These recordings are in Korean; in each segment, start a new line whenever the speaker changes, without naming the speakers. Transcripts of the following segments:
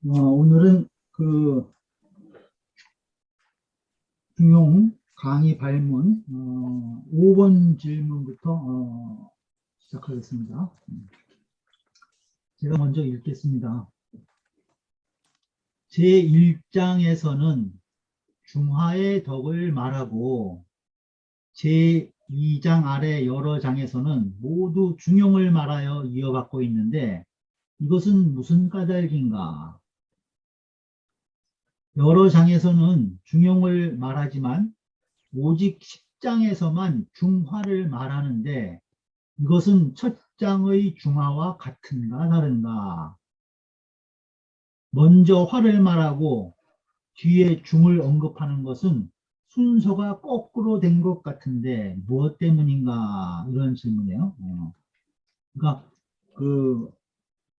오늘은 그 중용 강의 발문 5번 질문부터 시작하겠습니다. 제가 먼저 읽겠습니다. 제1장에서는 중화의 덕을 말하고 제2장 아래 여러 장에서는 모두 중용을 말하여 이어받고 있는데 이것은 무슨 까닭인가? 여러 장에서는 중용을 말하지만 오직 10장에서만 중화를 말하는데 이것은 첫 장의 중화와 같은가 다른가? 먼저 화를 말하고 뒤에 중을 언급하는 것은 순서가 거꾸로 된 것 같은데 무엇 때문인가? 이런 질문이에요. 그러니까 그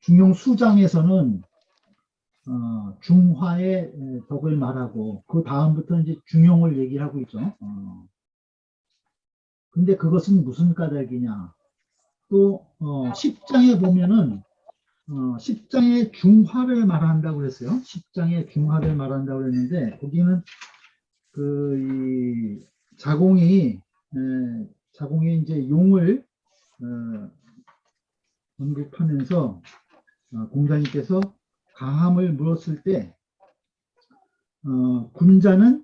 중용 수장에서는 중화의 덕을 말하고 그 다음부터 이제 중용을 얘기를 하고 있죠. 근데 그것은 무슨 까닭이냐? 또 10장에 보면은 10장에 중화를 말한다고 했어요. 10장에 중화를 말한다고 했는데 거기는 이 자공이 이제 용을 언급하면서 공자님께서 강함을 물었을 때 군자는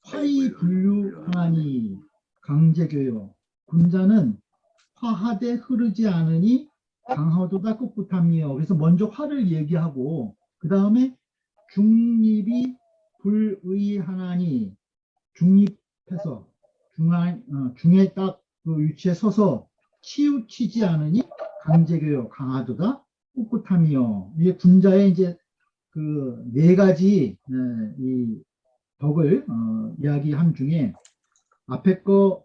화이분류하나니 강제교요. 군자는 화하되 흐르지 않으니 강하도다 꿋꿋함이요. 그래서 먼저 화를 얘기하고 그 다음에 중립이 불의하나니 중립해서 중에 딱 그 위치에 서서 치우치지 않으니 강제교요. 강하도다 꿋꿋함이요. 이게 군자의 이제 그 네 가지 이 덕을 이야기한 중에 앞에 거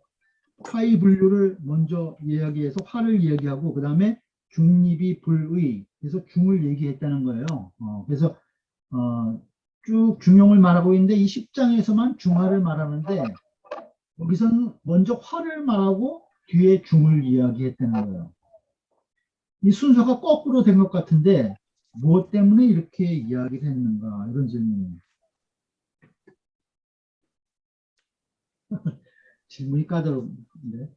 화의 분류를 먼저 이야기해서 화를 이야기하고 그 다음에 중립이 불의 그래서 중을 얘기했다는 거예요. 그래서 쭉 중용을 말하고 있는데 이 10장에서만 중화를 말하는데 여기서는 먼저 화를 말하고 뒤에 중을 이야기했다는 거예요. 이 순서가 거꾸로 된 것 같은데 무엇 때문에 이렇게 이야기를 했는가 이런 질문이에요. 질문이 까다로운데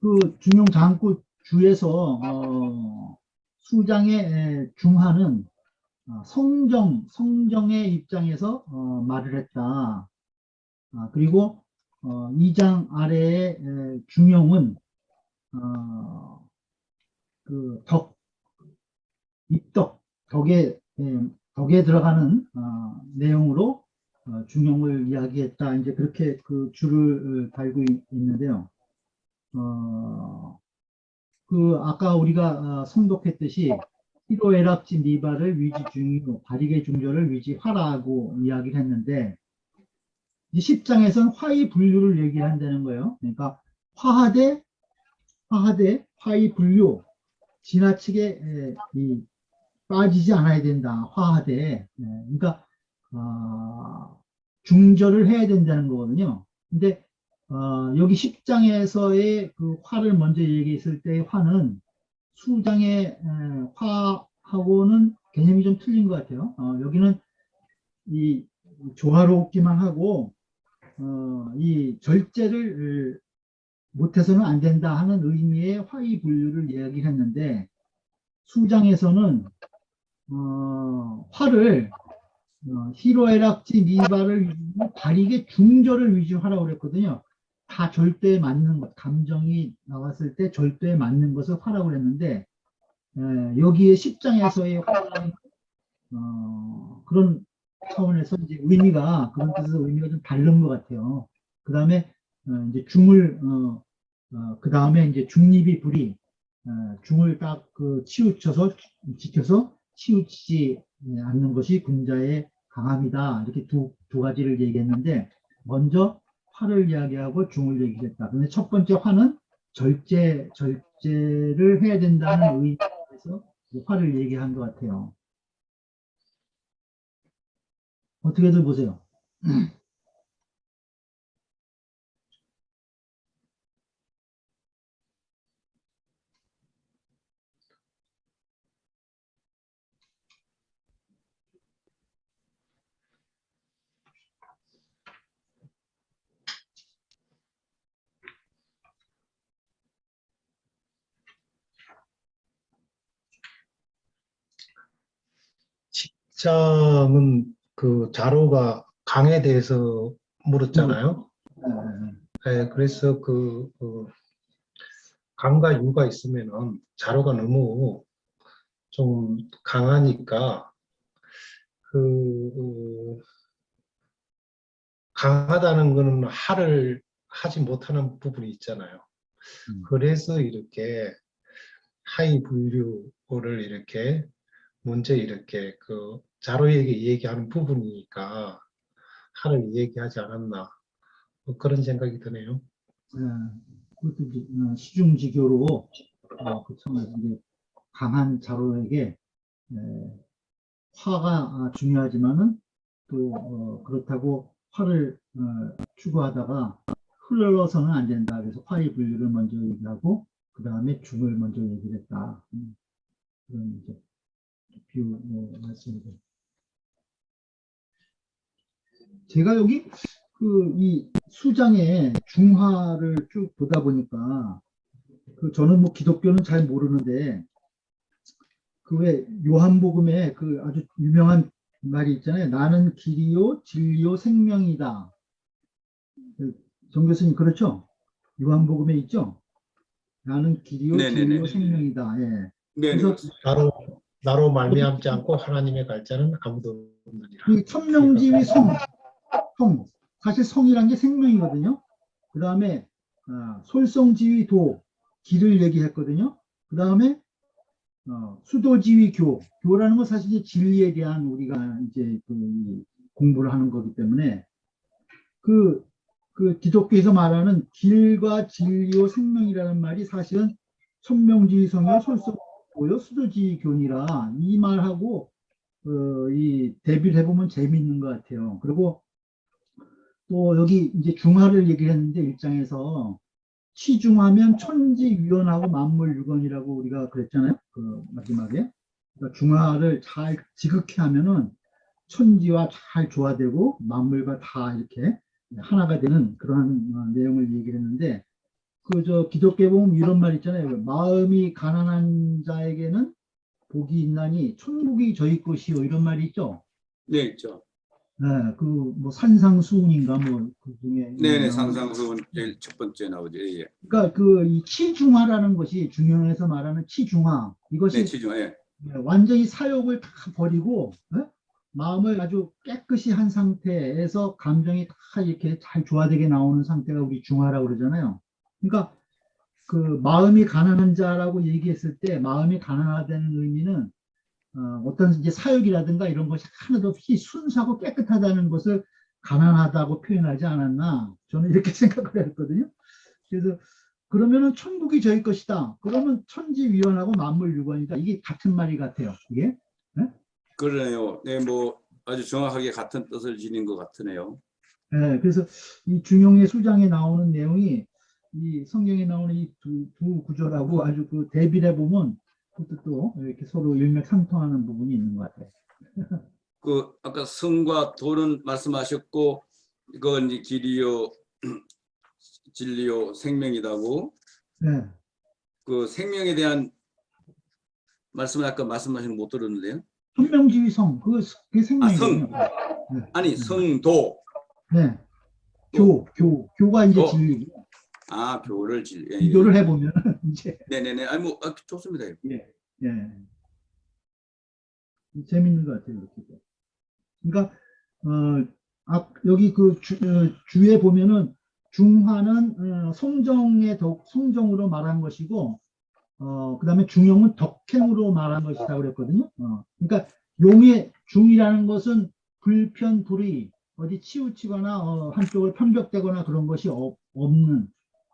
그 중용 장구 주에서 수장의 중하는 성정의 입장에서 말을 했다. 그리고 2장 아래의 중용은 그 입덕, 덕에 들어가는 내용으로 중용을 이야기했다. 이제 그렇게 그 줄을 달고 있는데요. 그 아까 우리가 성독했듯이 희로애락지 니바를 위지 중이고 바리게 중절을 위지 화라고 이야기를 했는데 이 10장에서는 화의 분류를 얘기를 한다는 거예요. 그러니까 화하되 화의 분류 지나치게 빠지지 않아야 된다. 화하되 그러니까 중절을 해야 된다는 거거든요. 근데 여기 10장에서의 그 화를 먼저 얘기했을 때의 화는 수장의 화하고는 개념이 좀 틀린 것 같아요. 여기는 이 조화롭기만 하고 이 절제를 못해서는 안 된다 하는 의미의 화의 분류를 이야기했는데 수장에서는 화를 희로애락지 미발을 바리게 중절을 위주하라고 그랬거든요. 다 절대에 맞는 것, 감정이 나왔을 때 절대에 맞는 것을 화라고 그랬는데 여기에 10장에서의 화는 그런 차원에서 이제 의미가 그런 뜻에서 의미가 좀 다른 것 같아요. 그 다음에 이제 중을 그 다음에 이제 중립이 불이 중을 딱 그 치우쳐서 지켜서 치우치지 않는 것이 군자의 강함이다. 이렇게 두 가지를 얘기했는데 먼저 화를 이야기하고 중을 얘기했다. 근데 첫 번째 화는 절제를 해야 된다는 의미에서 화를 얘기한 것 같아요. 어떻게들 보세요?
일장은 그 자로가 강에 대해서 물었잖아요. 네, 그래서 그 강과 유가 있으면은 자로가 너무 좀 강하니까 그 강하다는 거는 할을 하지 못하는 부분이 있잖아요. 그래서 이렇게 하이 분류를 이렇게 먼저 이렇게 그 자로에게 얘기하는 부분이니까 할을 얘기하지 않았나 뭐 그런 생각이 드네요.
그것도 이제 시중지교로 그 청에서 이제 강한 자로에게 화가 중요하지만은 또 그렇다고 화를 추구하다가 흘러서는 안 된다. 그래서 화의 분류를 먼저 얘기하고 그 다음에 중을 먼저 얘기를 했다. 그런 이제 비유 말씀입니다. 제가 여기 그 이 수장의 중화를 쭉 보다 보니까 그 저는 뭐 기독교는 잘 모르는데 그 왜 요한복음에 그 아주 유명한 말이 있잖아요. 나는 길이요 진리요 생명이다. 정 교수님 그렇죠? 요한복음에 있죠? 나는 길이요 진리요 생명이다. 예. 그래서
나로 말미암지 않고 하나님의 갈자는 아무도 없느니라.
이 천명지의 성, 사실 성이란 게 생명이거든요. 그 다음에 솔성지의 도, 길을 얘기했거든요. 그 다음에 수도지의 교라는 건 사실 이제 진리에 대한 우리가 이제 그 공부를 하는 거기 때문에 그 기독교에서 말하는 길과 진리요 생명이라는 말이 사실은 천명지의 성이요 솔성지요 수도지의 교니라 이 말하고 이 대비를 해보면 재미있는 것 같아요. 그리고 또 여기 이제 중화를 얘기를 했는데 일장에서 치중하면 천지유연하고 만물유건이라고 우리가 그랬잖아요. 그 마지막에. 그러니까 중화를 잘 지극히 하면은 천지와 잘 조화되고 만물과 다 이렇게 하나가 되는 그러한 내용을 얘기를 했는데 그 저 기독교에 보면 이런 말 있잖아요. 마음이 가난한 자에게는 복이 있나니 천국이 저희 것이요 이런 말이 있죠.
네, 있죠.
네, 그 뭐 산상수훈인가 뭐 그 중에
네네 산상수훈 제일 첫 번째 나오죠. 예.
그러니까 그 이 치중화라는 것이 중용에서 말하는 치중화 이것이
네, 치중화. 예.
완전히 사욕을 다 버리고 마음을 아주 깨끗이 한 상태에서 감정이 다 이렇게 잘 조화되게 나오는 상태가 우리 중화라고 그러잖아요. 그러니까 그 마음이 가난한 자라고 얘기했을 때 마음이 가난하다는 의미는 어떤 이제 사욕이라든가 이런 것이 하나도 없이 순수하고 깨끗하다는 것을 가난하다고 표현하지 않았나 저는 이렇게 생각을 했거든요. 그래서 그러면은 천국이 저희 것이다. 그러면 천지위원하고 만물유건이다. 이게 같은 말이 같아요. 이게. 네?
그러네요. 네, 뭐 아주 정확하게 같은 뜻을 지닌 것 같으네요.
네, 그래서 이 중용의 수장에 나오는 내용이 이 성경에 나오는 이 두 구절하고 아주 그 대비를 해보면 그것도 또 이렇게 서로 일맥상통하는 부분이 있는 것 같아요.
그 아까 성과 도는 말씀하셨고 이건 이제 길이요 진리요 생명이다고.
네.
그 생명에 대한 말씀을 아까 말씀하신 못 들었는데요.
천명지의 성, 그게 생명이거든요.
네. 아니 성도.
네. 교가 이제 진리.
교를 진리.
비교를 해보면 이제.
네네네. 아니 뭐 좋습니다.
예. 재밌는 것 같아요. 이렇게. 그러니까 여기 그 주에 보면은 중화는 성정으로 말한 것이고 그다음에 중용은 덕행으로 말한 것이다 그랬거든요. 그러니까 용의 중이라는 것은 불편 불의 어디 치우치거나 한쪽을 편벽되거나 그런 것이 없는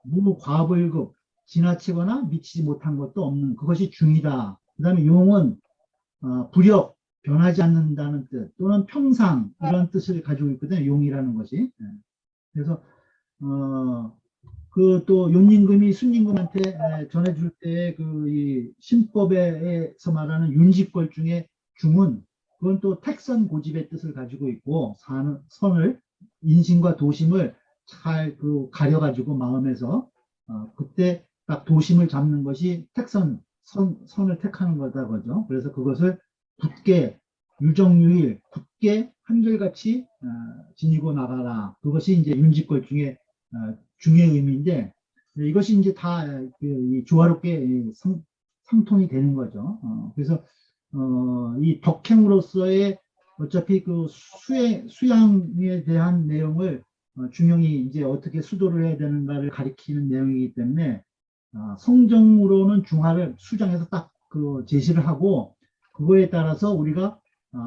무과불급 지나치거나 미치지 못한 것도 없는 그것이 중이다. 그다음에 용은 불역 변하지 않는다는 뜻 또는 평상 이런 뜻을 가지고 있거든요. 용이라는 것이. 그래서 그 또 윤임금이 순임금한테 전해줄 때 그 이 신법에서 말하는 윤직걸 중에 중은 그건 또 택선 고집의 뜻을 가지고 있고 선을 인심과 도심을 잘 그 가려가지고 마음에서 그때 딱 도심을 잡는 것이 선을 택하는 거다 그죠. 그래서 그것을 굳게 유정유일 굳게 한결같이 지니고 나가라. 그것이 이제 윤지권 중의 의미인데 이것이 이제 다 이 조화롭게 상통이 되는 거죠. 그래서 이 덕행으로서의 어차피 그 수양에 대한 내용을 중용이 이제 어떻게 수도를 해야 되는가를 가리키는 내용이기 때문에 성정으로는 중하를 수장해서 딱 그 제시를 하고 그거에 따라서 우리가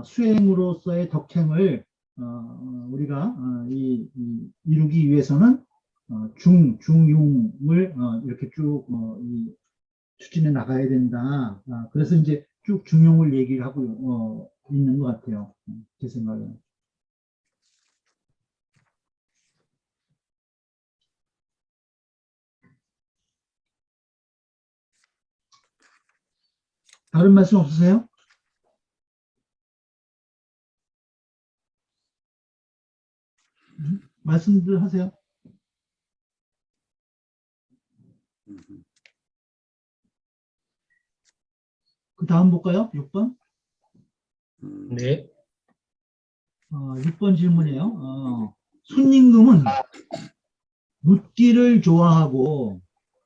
수행으로서의 덕행을 우리가 이루기 위해서는 중용을 이렇게 쭉 추진해 나가야 된다. 그래서 이제 쭉 중용을 얘기를 하고 있는 것 같아요. 제 생각에. 다른 말씀 없으세요? 말씀들 하세요. 그 다음 볼까요? 6번.
네.
6번 질문이에요. 순임금은 묻기를 좋아하고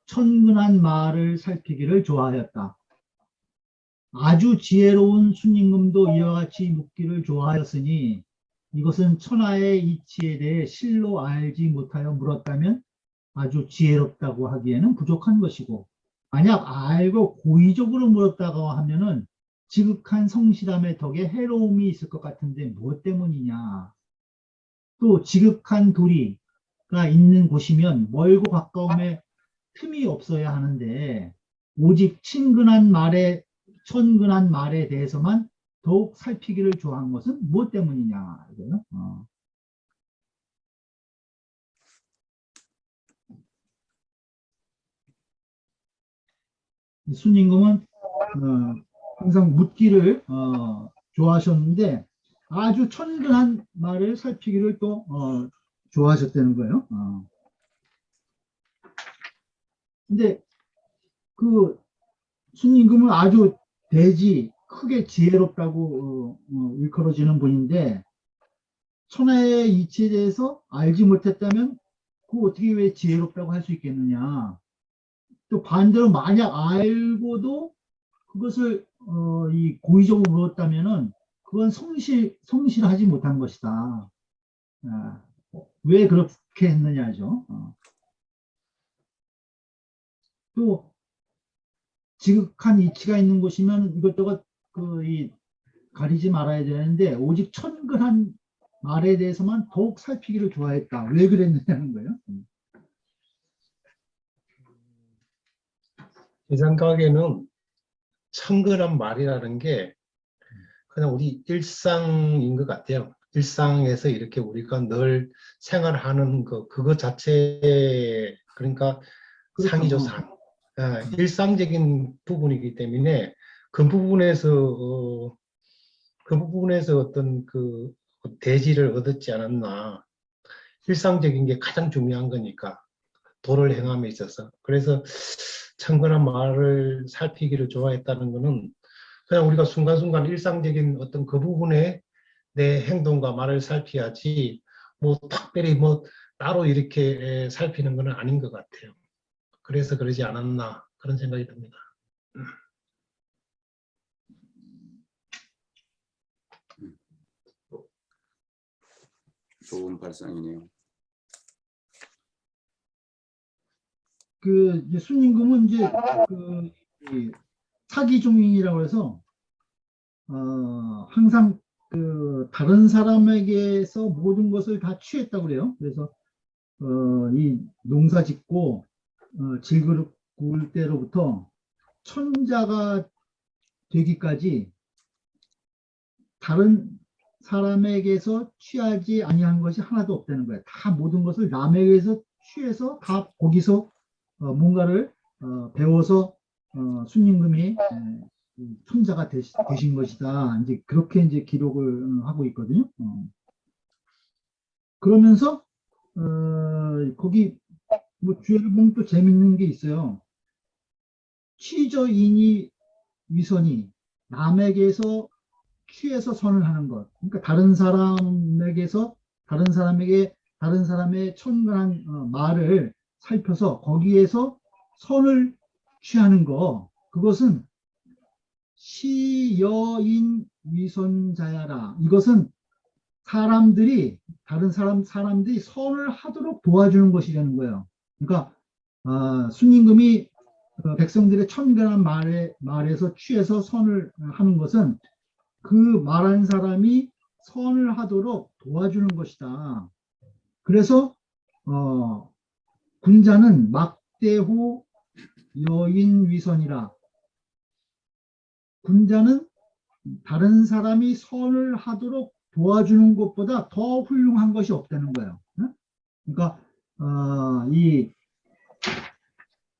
천근한 말을 살피기를 좋아하였다. 아주 지혜로운 순임금도 이와 같이 묻기를 좋아하였으니 이것은 천하의 이치에 대해 실로 알지 못하여 물었다면 아주 지혜롭다고 하기에는 부족한 것이고 만약 알고 고의적으로 물었다고 하면은 지극한 성실함의 덕에 해로움이 있을 것 같은데 무엇 때문이냐. 또 지극한 도리가 있는 곳이면 멀고 가까움에 틈이 없어야 하는데 오직 천근한 말에 대해서만 더욱 살피기를 좋아한 것은 무엇 때문이냐. 이거요. 순임금은 항상 묻기를 좋아하셨는데 아주 천근한 말을 살피기를 또 좋아하셨다는 거예요. 근데 그 순임금은 아주 크게 지혜롭다고 일컬어지는 분인데 천하의 이치에 대해서 알지 못했다면 그 어떻게 왜 지혜롭다고 할 수 있겠느냐. 또 반대로 만약 알고도 그것을 이 고의적으로 물었다면은 그건 성실하지 못한 것이다. 왜 그렇게 했느냐죠. 또 지극한 이치가 있는 곳이면 이것저것 가리지 말아야 되는데 오직 천근한 말에 대해서만 더욱 살피기를 좋아했다. 왜 그랬느냐는 거예요.
제 생각에는 청근한 말이라는 게 그냥 우리 일상인 것 같아요. 일상에서 이렇게 우리가 늘 생활하는 그거 자체, 그러니까
그렇죠.
상이죠, 상. 일상적인 부분이기 때문에 그 부분에서 어떤 그 대지를 얻었지 않았나. 일상적인 게 가장 중요한 거니까. 도를 행함에 있어서. 그래서 청근한 말을 살피기를 좋아했다는 것은 그냥 우리가 순간순간 일상적인 어떤 그 부분에 내 행동과 말을 살피야지 뭐 특별히 뭐 따로 이렇게 살피는 건 아닌 것 같아요. 그래서 그러지 않았나 그런 생각이 듭니다.
좋은 발상이네요.
이제 순임금은 이제 이 사기종인이라고 해서 항상 다른 사람에게서 모든 것을 다 취했다고 그래요. 그래서 이 농사 짓고 질그릇 구울 때로부터 천자가 되기까지 다른 사람에게서 취하지 아니한 것이 하나도 없다는 거예요. 다 모든 것을 남에게서 취해서 다 거기서 뭔가를 배워서 순임금이 천자가 되신 것이다. 이제 그렇게 이제 기록을 하고 있거든요. 그러면서 거기 뭐 주제를 보면 또 재밌는 게 있어요. 취저인이 위선이 남에게서 취해서 선을 하는 것. 그러니까 다른 사람의 천근한 말을 살펴서 거기에서 선을 취하는 거. 그것은 시여인 위선자야라. 이것은 사람들이 선을 하도록 도와주는 것이라는 거예요. 그러니까 순임금이 백성들의 천근한 말에서 취해서 선을 하는 것은 그 말한 사람이 선을 하도록 도와주는 것이다. 그래서 군자는 막대호 여인위선이라. 군자는 다른 사람이 선을 하도록 도와주는 것보다 더 훌륭한 것이 없다는 거예요. 그러니까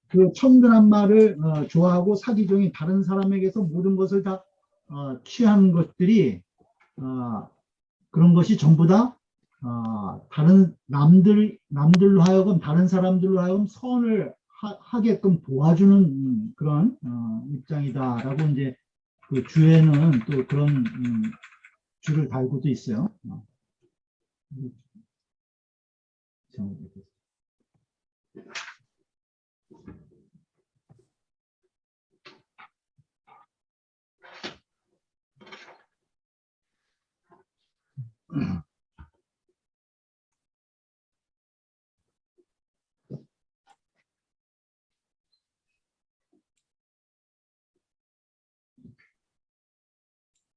그 천근한 말을 좋아하고 사기 중인 다른 사람에게서 모든 것을 다 취하는 것들이 그런 것이 전부 다 다른 남들로 하여금 다른 사람들로 하여금 선을 하게끔 도와주는 그런 입장이다라고 이제 그 주에는 또 그런 줄을 달고도 있어요.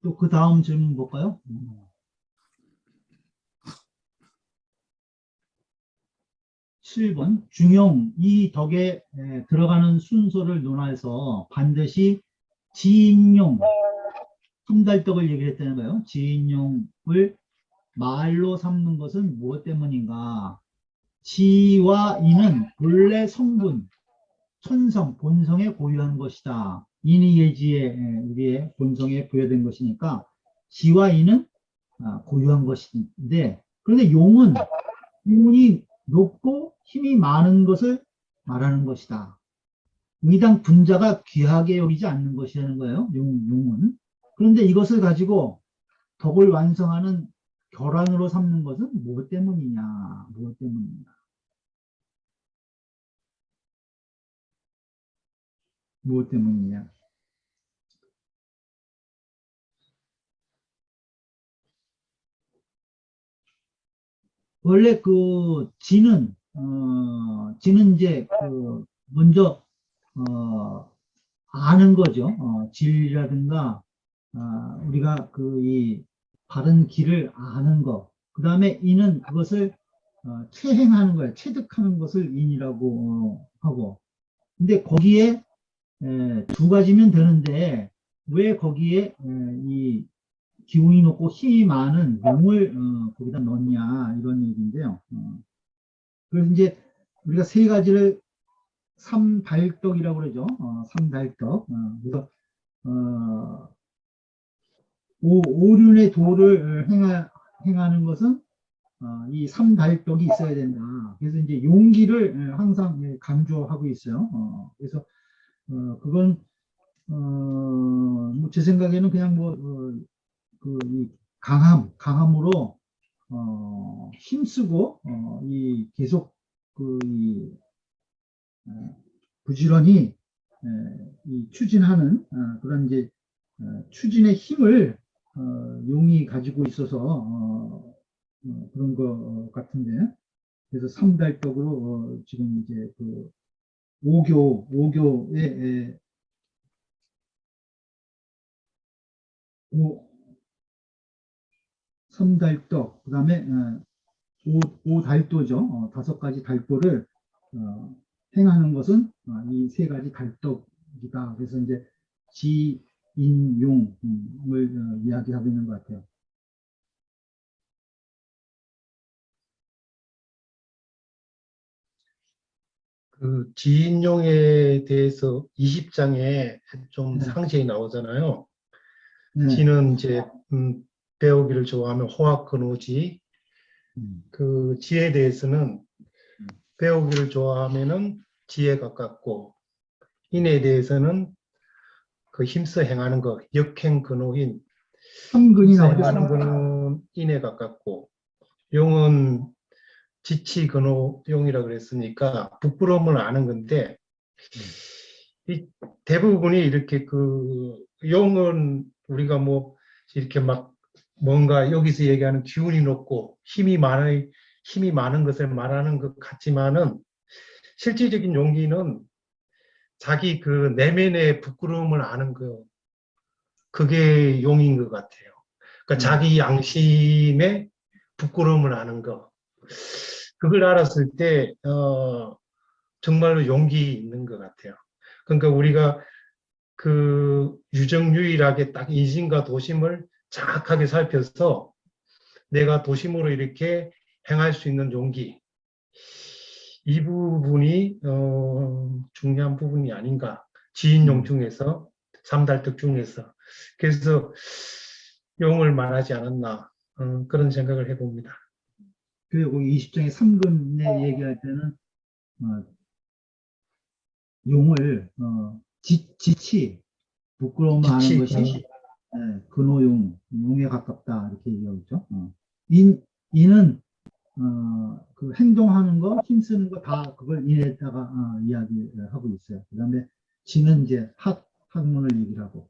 또 그 다음 질문 볼까요? 7번 중용 이 덕에 들어가는 순서를 논해서 반드시 지인용 삼달덕을 얘기했다는 거예요. 지인용을 말로 삼는 것은 무엇 때문인가? 지와 인은 본래 성분, 천성, 본성에 고유한 것이다. 인이 예지에 우리의 본성에 부여된 것이니까 지와 인은 고유한 것인데, 그런데 용이 높고 힘이 많은 것을 말하는 것이다. 의당 군자가 귀하게 여기지 않는 것이라는 거예요. 용은. 그런데 이것을 가지고 덕을 완성하는 결안으로 삼는 것은 무엇 때문이냐? 무엇 때문이냐? 무엇 때문이냐? 원래 그 지는 이제 먼저 아는 거죠. 질이라든가 우리가 이 바른 길을 아는 거. 그 다음에 인은 그것을 체행하는 거예요. 체득하는 것을 인이라고 하고. 근데 거기에 두 가지면 되는데 왜 거기에 이 기운이 높고 힘이 많은 용을 거기다 넣냐 이런 얘기인데요. 그래서 이제 우리가 세 가지를 삼달덕이라고 그러죠. 삼달덕. 그래서 오륜의 도를 행하는 것은 이 삼달덕이 있어야 된다. 그래서 이제 용기를 항상 강조하고 있어요. 그래서 그건 뭐 제 생각에는 그냥 이 강함으로 힘쓰고 이 계속 부지런히 이 추진하는 그런 이제 추진의 힘을 용이 가지고 있어서 그런 것 같은데, 그래서 삼달덕으로 지금 이제 그 오교의 삼달덕, 그 다음에 오달도죠. 5가지 달도를 행하는 것은 이 3가지 달덕이다. 그래서 이제 지인용을 이야기하고 있는 것 같아요.
그 지인용에 대해서 20장에 좀
네.
상세히 나오잖아요.
네.
지는 이제 배우기를 좋아하면 호학근오지. 그 지에 대해서는 배우기를 좋아하면은 지에 가깝고, 인에 대해서는 그 힘써 행하는 것, 역행근오인,
삼근이 나오죠.
하는 거는 인에 가깝고 용은 지치근호용이라 그랬으니까 부끄러움을 아는 건데 이 대부분이 이렇게 그 용은 우리가 뭐 이렇게 막 뭔가 여기서 얘기하는 기운이 높고 힘이 많은 것을 말하는 것 같지만은 실질적인 용기는 자기 그 내면의 부끄러움을 아는 거 그게 용인 것 같아요. 그러니까 자기 양심의 부끄러움을 아는 거 그걸 알았을 때 정말로 용기 있는 것 같아요. 그러니까 우리가 그 유정유일하게 딱 인심과 도심을 정확하게 살펴서 내가 도심으로 이렇게 행할 수 있는 용기 이 부분이 중요한 부분이 아닌가 지인용 중에서 삼달특 중에서 그래서 용을 말하지 않았나 그런 생각을 해봅니다.
그리고 20장의 삼근에 얘기할 때는 용을 지치 부끄러움을 아는 것이 근호용 용에 가깝다 이렇게 얘기하죠. 인은 그 행동하는 거, 힘쓰는 거 다 그걸 인에다가 이야기하고 있어요. 그 다음에 지는 이제 학문을 얘기를 하고.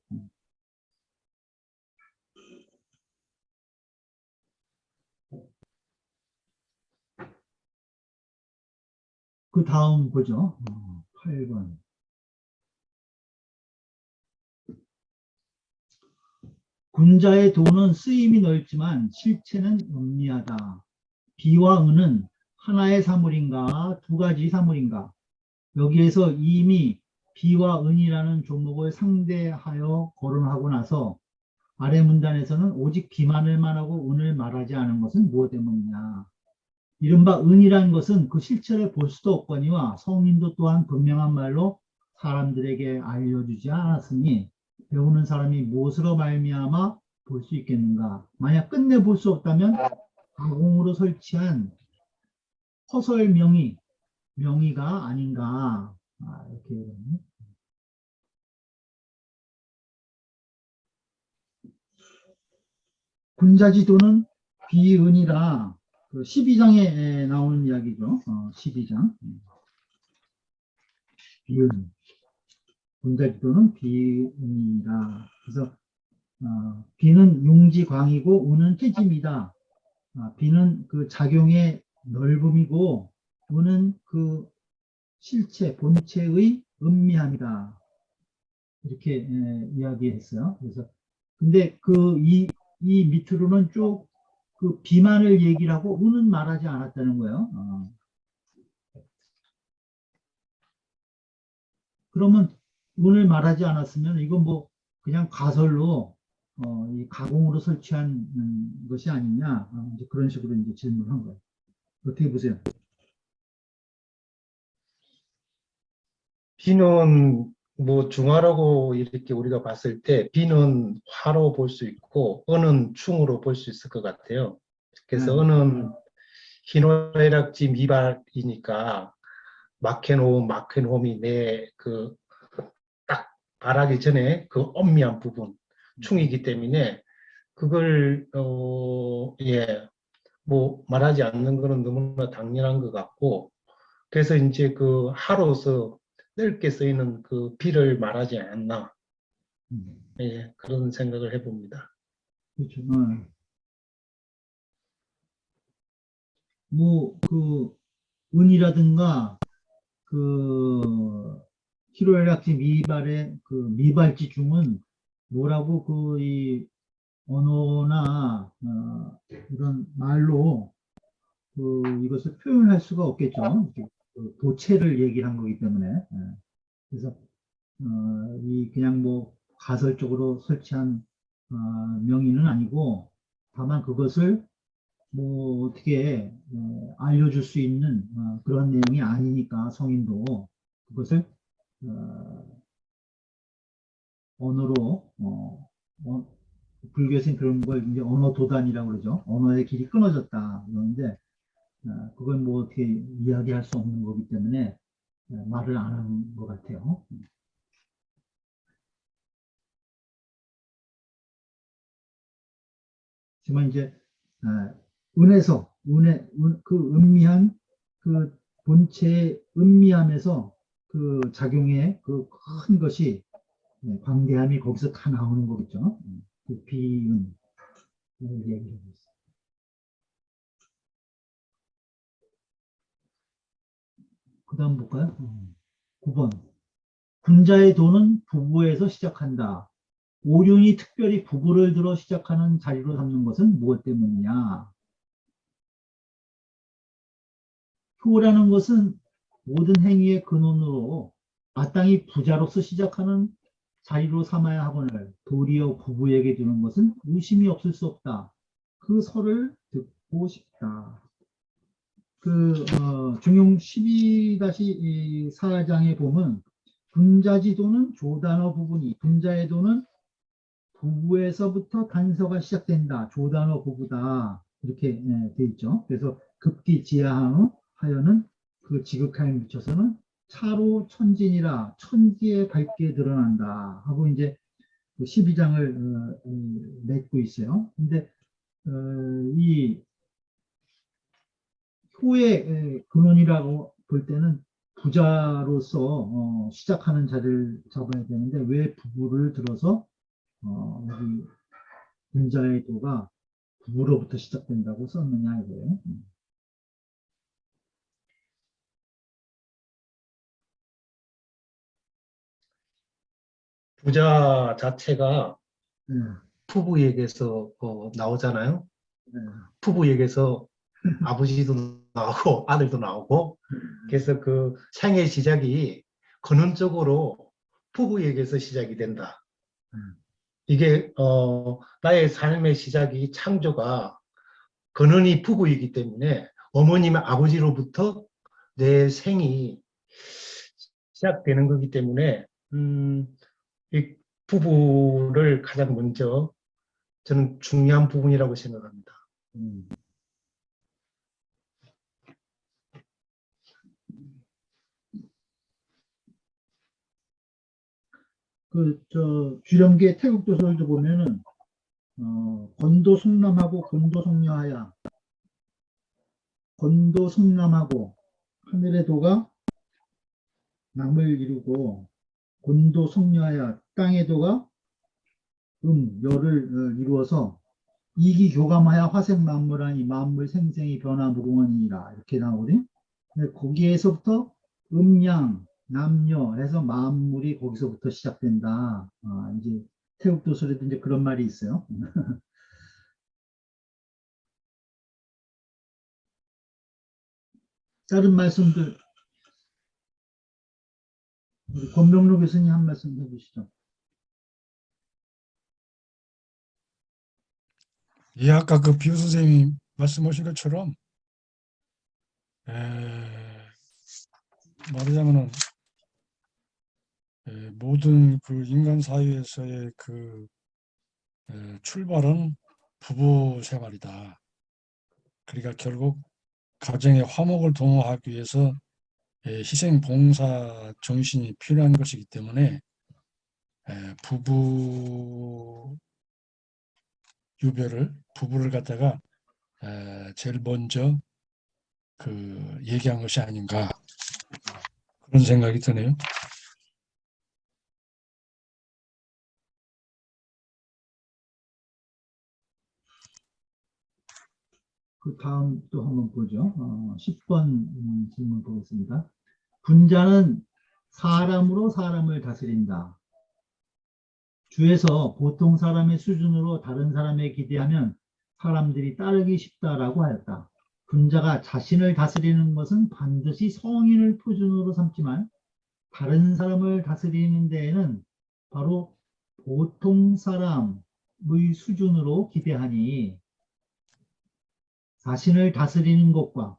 그 다음 보죠. 8번. 군자의 도는 쓰임이 넓지만 실체는 음미하다. 비와 은은 하나의 사물인가 두 가지 사물인가. 여기에서 이미 비와 은이라는 종목을 상대하여 거론하고 나서 아래 문단에서는 오직 비만을 말하고 은을 말하지 않은 것은 무엇 때문이냐. 이른바 은이라는 것은 그 실체를 볼 수도 없거니와 성인도 또한 분명한 말로 사람들에게 알려주지 않았으니 배우는 사람이 무엇으로 말미암아 볼 수 있겠는가. 만약 끝내 볼 수 없다면 가공으로 설치한 허설 명의가 아닌가. 이렇게. 군자지도는 비은이라 그 12장에 나오는 이야기죠. 12장. 비은. 군자지도는 비은이다. 그래서 비는 용지광이고 은은 태짐이다. 비는 그 작용의 넓음이고 은은 그 실체, 본체의 음미함이다. 이렇게 이야기했어요. 그래서 근데 이 밑으로는 쭉 그 비만을 얘기를 하고 은은 말하지 않았다는 거예요. 그러면 은을 말하지 않았으면 이건 뭐 그냥 가설로 이 가공으로 설치한 것이 아니냐 이제 그런 식으로 이제 질문한 거예요. 어떻게 보세요?
비는 뭐 중화라고 이렇게 우리가 봤을 때 비는 화로 볼 수 있고 은은 충으로 볼 수 있을 것 같아요. 그래서 은은 희노애락지 미발이니까 마케노움이 내 그 딱 말하기 전에 그 엄미한 부분 충이기 때문에 그걸 뭐 말하지 않는 거는 너무나 당연한 것 같고 그래서 이제 그 하로서 넓게 쓰이는 그 비를 말하지 않았나 그런 생각을 해봅니다.
그렇죠. 뭐그 은이라든가 그 희로애락지 미발의 그 미발지중은 뭐라고 그 이 언어나 이런 말로 그 이것을 표현할 수가 없겠죠. 그 도체를 얘기를 한 거기 때문에. 그래서 이 그냥 뭐 가설적으로 설치한 명의는 아니고 다만 그것을 뭐 어떻게 알려줄 수 있는 그런 내용이 아니니까 성인도 그것을 언어로 불교에서는 그런 걸 이제 언어 도단이라고 그러죠. 언어의 길이 끊어졌다 그러는데 그걸 뭐 어떻게 이야기할 수 없는 거기 때문에 말을 안 하는 것 같아요. 하지만 이제 은에서 그 음미한 그 본체의 음미함에서 그 작용의 그 큰 것이 광대함이 거기서 다 나오는 거겠죠. 그 비은 얘기를 하고 있어요. 그 다음 볼까요? 9번. 군자의 도는 부부에서 시작한다. 오륜이 특별히 부부를 들어 시작하는 자리로 삼는 것은 무엇 때문이냐? 효라는 것은 모든 행위의 근원으로 마땅히 부자로서 시작하는 자리로 삼아야 하거늘 도리어 부부에게 주는 것은 의심이 없을 수 없다. 그 설을 듣고 싶다. 중용 12-4장에 보면 분자지도는 조단어 부분이 분자의 도는 부부에서부터 단서가 시작된다. 조단어 부부다. 이렇게 돼 있죠. 그래서 급기 지하하여는 그 지극하에 미쳐서는 차로 천진이라 천지에 밝게 드러난다. 하고 이제 12장을 맺고 있어요. 근데 이 효의 근원이라고 볼 때는 부자로서 시작하는 자리를 잡아야 되는데 왜 부부를 들어서 여기 분자의 도가 부부로부터 시작된다고 썼느냐 이거예요.
부자 자체가
네,
부부에게서 나오잖아요.
네,
부부에게서 아버지도 나오고 아들도 나오고 그래서 그 생의 시작이 근원적으로 부부에게서 시작이 된다. 이게 나의 삶의 시작이 창조가 근원이 부부이기 때문에 어머님 아버지로부터 내 생이 시작되는 거기 때문에 이 부부를 가장 먼저 저는 중요한 부분이라고 생각합니다.
음. 주령기의 태국도서를 보면은 건도숭람하고 곤도성녀하야 건도숭람하고 하늘의 도가 남을 이루고 곤도성녀하야 땅의 도가 여를 이루어서 이기교감하여 화생만물하니 만물 생생이 변화무궁하니라 이렇게 나오거든요. 거기에서부터 음양 남녀 해서 만물이 거기서부터 시작된다. 이제 태국도설에도 이제 그런 말이 있어요. 다른 말씀들 우리 권명로 교수님 한 말씀 해주시죠.
예, 아까 그 비유 선생님이 말씀하신 것처럼 말하자면은 모든 그 인간 사회에서의 그 출발은 부부 생활이다. 그러니까 결국 가정의 화목을 도모하기 위해서 희생 봉사 정신이 필요한 것이기 때문에 부부를 갖다가 제일 먼저 그 얘기한 것이 아닌가 그런 생각이 드네요.
그 다음 또 한번 보죠. 10번 질문 보겠습니다. 분자는 사람으로 사람을 다스린다. 주에서 보통 사람의 수준으로 다른 사람에 기대하면 사람들이 따르기 쉽다라고 하였다. 분자가 자신을 다스리는 것은 반드시 성인을 표준으로 삼지만 다른 사람을 다스리는 데에는 바로 보통 사람의 수준으로 기대하니 자신을 다스리는 것과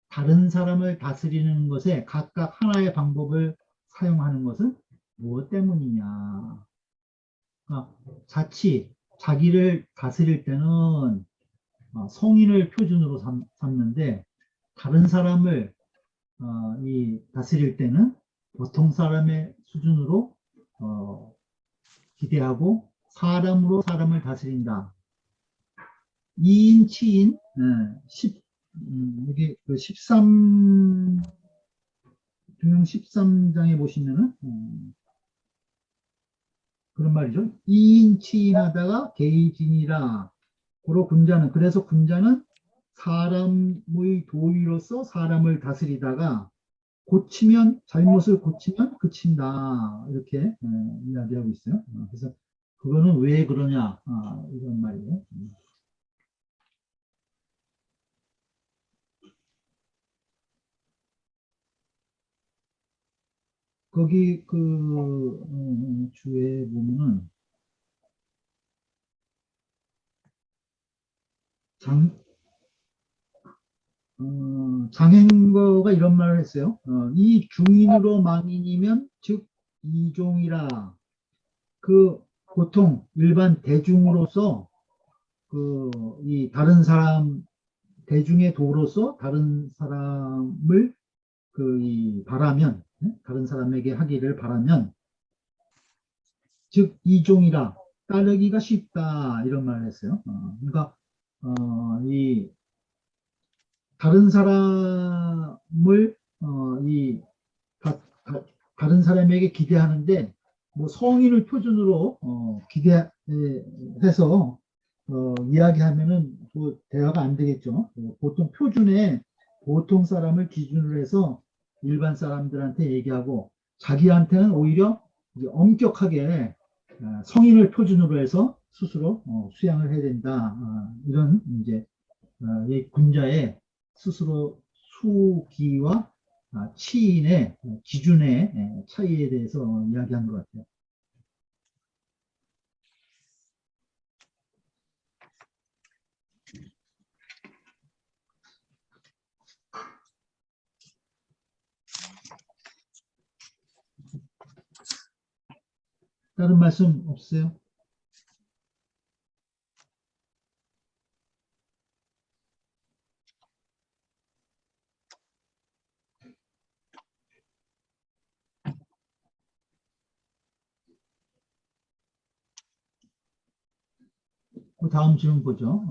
다른 사람을 다스리는 것에 각각 하나의 방법을 사용하는 것은 무엇 때문이냐. 그러니까 자기를 다스릴 때는 성인을 표준으로 삼는데 다른 사람을 다스릴 때는 보통 사람의 수준으로 기대하고 사람으로 사람을 다스린다. 2인, 치인, 10, 여기 그 13, 중용 13장에 보시면은, 그런 말이죠. 2인, 치인하다가 개의진이라. 고로 군자는, 그래서 군자는 사람의 도의로서 사람을 다스리다가 잘못을 고치면 그친다. 이렇게 이야기하고 있어요. 그래서 그거는 왜 그러냐, 이런 말이에요. 거기 주에 보면은 장행거가 이런 말을 했어요. 이 중인으로 망인이면 즉 이종이라. 그 보통 일반 대중으로서 이 다른 사람, 대중의 도로서 다른 사람을 바라면, 다른 사람에게 하기를 바라면 즉 이종이라, 따르기가 쉽다, 이런 말을 했어요. 그러니까 이 다른 사람을 다른 사람에게 기대하는데 뭐 성인을 표준으로 기대해서 이야기하면은 뭐 대화가 안 되겠죠. 보통 표준에 보통 사람을 기준으로 해서 일반 사람들한테 얘기하고, 자기한테는 오히려 이제 엄격하게 성인을 표준으로 해서 스스로 수양을 해야 된다. 이런 이제 이 군자의 스스로 수기와 치인의 기준의 차이에 대해서 이야기한 것 같아요. 다른 말씀 없으세요? 그 다음 질문 보죠.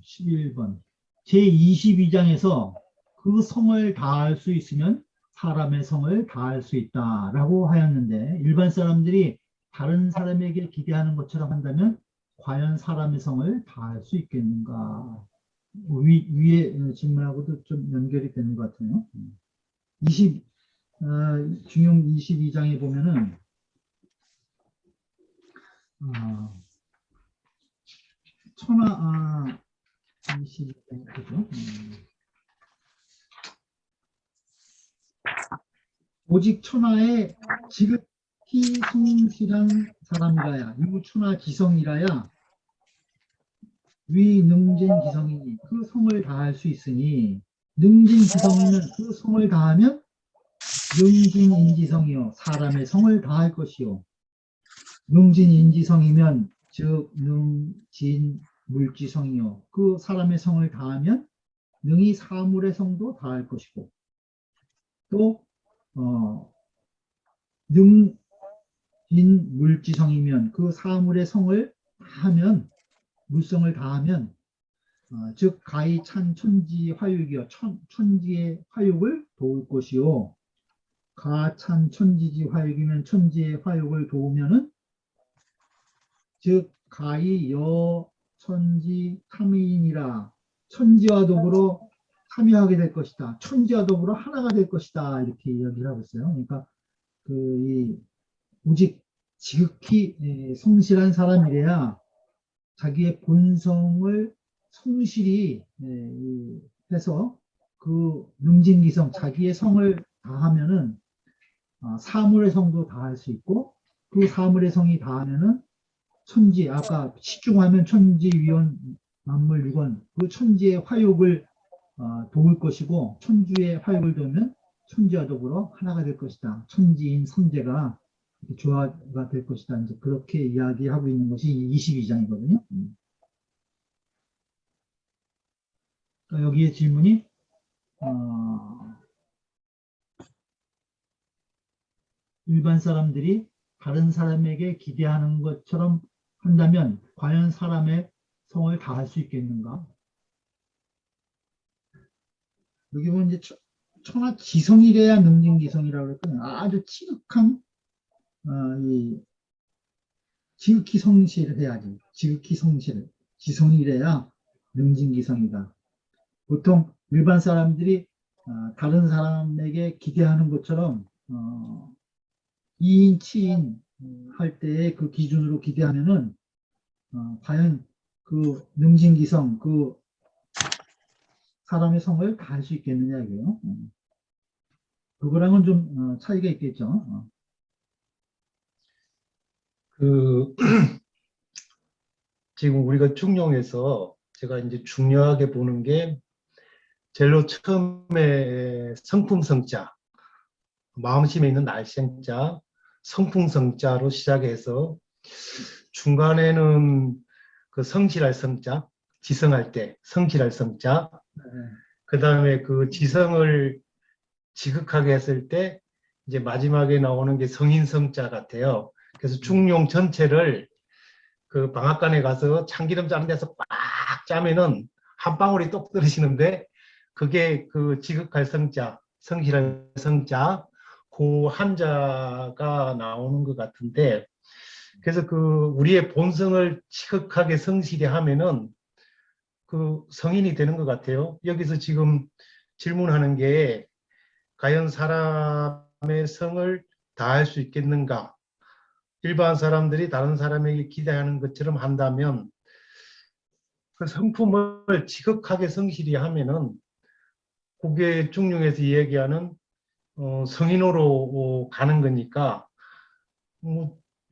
11번. 제22장에서 그 성을 다할 수 있으면 사람의 성을 다할 수 있다라고 하였는데, 일반 사람들이 다른 사람에게 기대하는 것처럼 한다면 과연 사람의 성을 다할 수 있겠는가? 위에 질문하고도 좀 연결이 되는 것 같아요. 20, 중용 22장에 보면은 천하 22장 그죠? 오직 천하에 지극히 성실한 사람이라야, 유천하 기성이라야 위능진 기성이니 그 성을 다할 수 있으니, 능진 기성이면 그 성을 다하면 능진 인지성이요 사람의 성을 다할 것이요, 능진 인지성이면 즉 능진 물지성이요 그 사람의 성을 다하면 능히 사물의 성도 다할 것이고, 또 능진 물지성이면 그 사물의 성을 다하면, 물성을 다하면 즉 가히 찬 천지 화육이요 천지의 화육을 도울 것이요, 가찬 천지지 화육이면 천지의 화육을 도우면은 즉 가히 여 천지 참의인이라, 천지와 더불어 참여하게 될 것이다, 천지와 더불어 하나가 될 것이다, 이렇게 이야기를 하고 있어요. 그러니까 오직 지극히 성실한 사람이래야 자기의 본성을 성실히 해서 그 능진기성, 자기의 성을 다하면은 사물의 성도 다할 수 있고, 그 사물의 성이 다하면은 천지, 아까 시중하면 천지위원 만물유건, 그 천지의 화욕을 도울 것이고, 천주의 화욕을 도우면 천지와 더불어 하나가 될 것이다, 천지인 성제가 조화가 될 것이다, 이제 그렇게 이야기하고 있는 것이 22장이거든요. 그러니까 여기에 질문이 일반 사람들이 다른 사람에게 기대하는 것처럼 한다면 과연 사람의 성을 다할 수 있겠는가? 여기 보면 이제 천하지성이래야 능진기성이라고 그랬거든요. 아주 지극한 이 지극히 성실을 해야지. 지극히 성실, 지성이래야 능진기성이다. 보통 일반 사람들이 다른 사람에게 기대하는 것처럼 이인 치인 할 때의 그 기준으로 기대하면은 과연 그 능진기성, 그 사람의 성을 다할 수 있겠느냐 이게요. 그거랑은 좀 차이가 있겠죠.
그 지금 우리가 중용에서 제가 이제 중요하게 보는 게 제일로 처음에 성품성자, 마음심에 있는 날생자, 성품성자로 시작해서 중간에는 그 성실할 성자, 지성할 때 성실할 성자, 그 다음에 그 지성을 지극하게 했을 때 이제 마지막에 나오는 게 성인성자 같아요. 그래서 중용 전체를 그 방앗간에 가서 참기름 짜는 데서 빡 짜면은 한 방울이 똑 떨어지는데 그게 그 지극할 성자, 성실할 성자, 그 한자가 나오는 것 같은데 그래서 그 우리의 본성을 지극하게 성실히 하면은 그 성인이 되는 것 같아요. 여기서 지금 질문하는 게 과연 사람의 성을 다할 수 있겠는가? 일반 사람들이 다른 사람에게 기대하는 것처럼 한다면 그 성품을 지극하게 성실히 하면은 그게 중용에서 이야기하는 성인으로 가는 거니까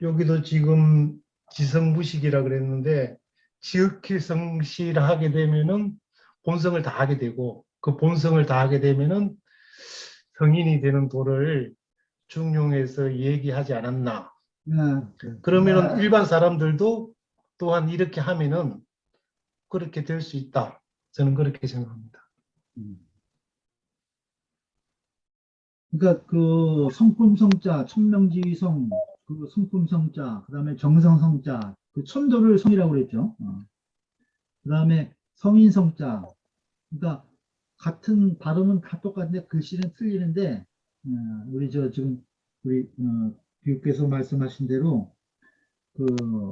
여기도 지금 지성무식이라 그랬는데 지극히 성실하게 되면은 본성을 다하게 되고 그 본성을 다하게 되면은 성인이 되는 도를 중용에서 얘기하지 않았나. 그러면은 일반 사람들도 또한 이렇게 하면은 그렇게 될 수 있다. 저는 그렇게 생각합니다.
그러니까 그 성품성자, 천명지성, 그 성품성자, 그 다음에 정성성자, 그 천도를 성이라고 그랬죠. 그 다음에 성인성자. 그러니까 같은 발음은 다 똑같은데 글씨는 틀리는데 우리 지금 우리 교육께서 말씀하신 대로 그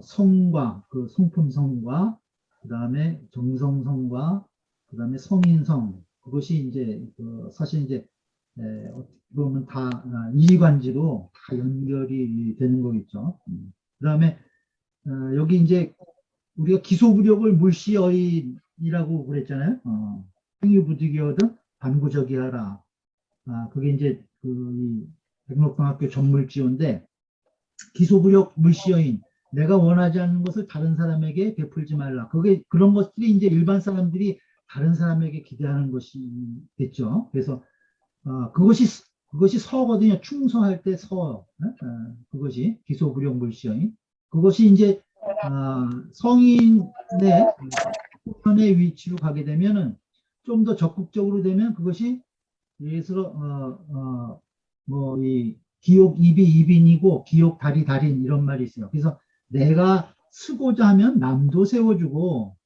성과 그 성품성과 그 다음에 정성성과 그 다음에 성인성 그것이 이제 사실 이제 어떻게 보면 다 이관지로 다 연결이 되는 거겠죠. 그 다음에 여기 이제 우리가 기소부력을 물시어인이라고 그랬잖아요. 행위부득이거든 반구적이하라. 그게 이제 이 백록방학교 전물지어인데 기소부력 물시어인 내가 원하지 않는 것을 다른 사람에게 베풀지 말라. 그게 그런 것들이 이제 일반 사람들이 다른 사람에게 기대하는 것이 됐죠. 그래서 그것이 서거든요. 충성할 때 서. 그것이 기소부력 물시어인. 그것이 이제 성인의 후편의 위치로 가게 되면은 좀 더 적극적으로 되면 그것이 예를 들어 뭐 이 기옥 입이 입인이고 기옥 다리 달인 이런 말이 있어요. 그래서 내가 쓰고자 하면 남도 세워주고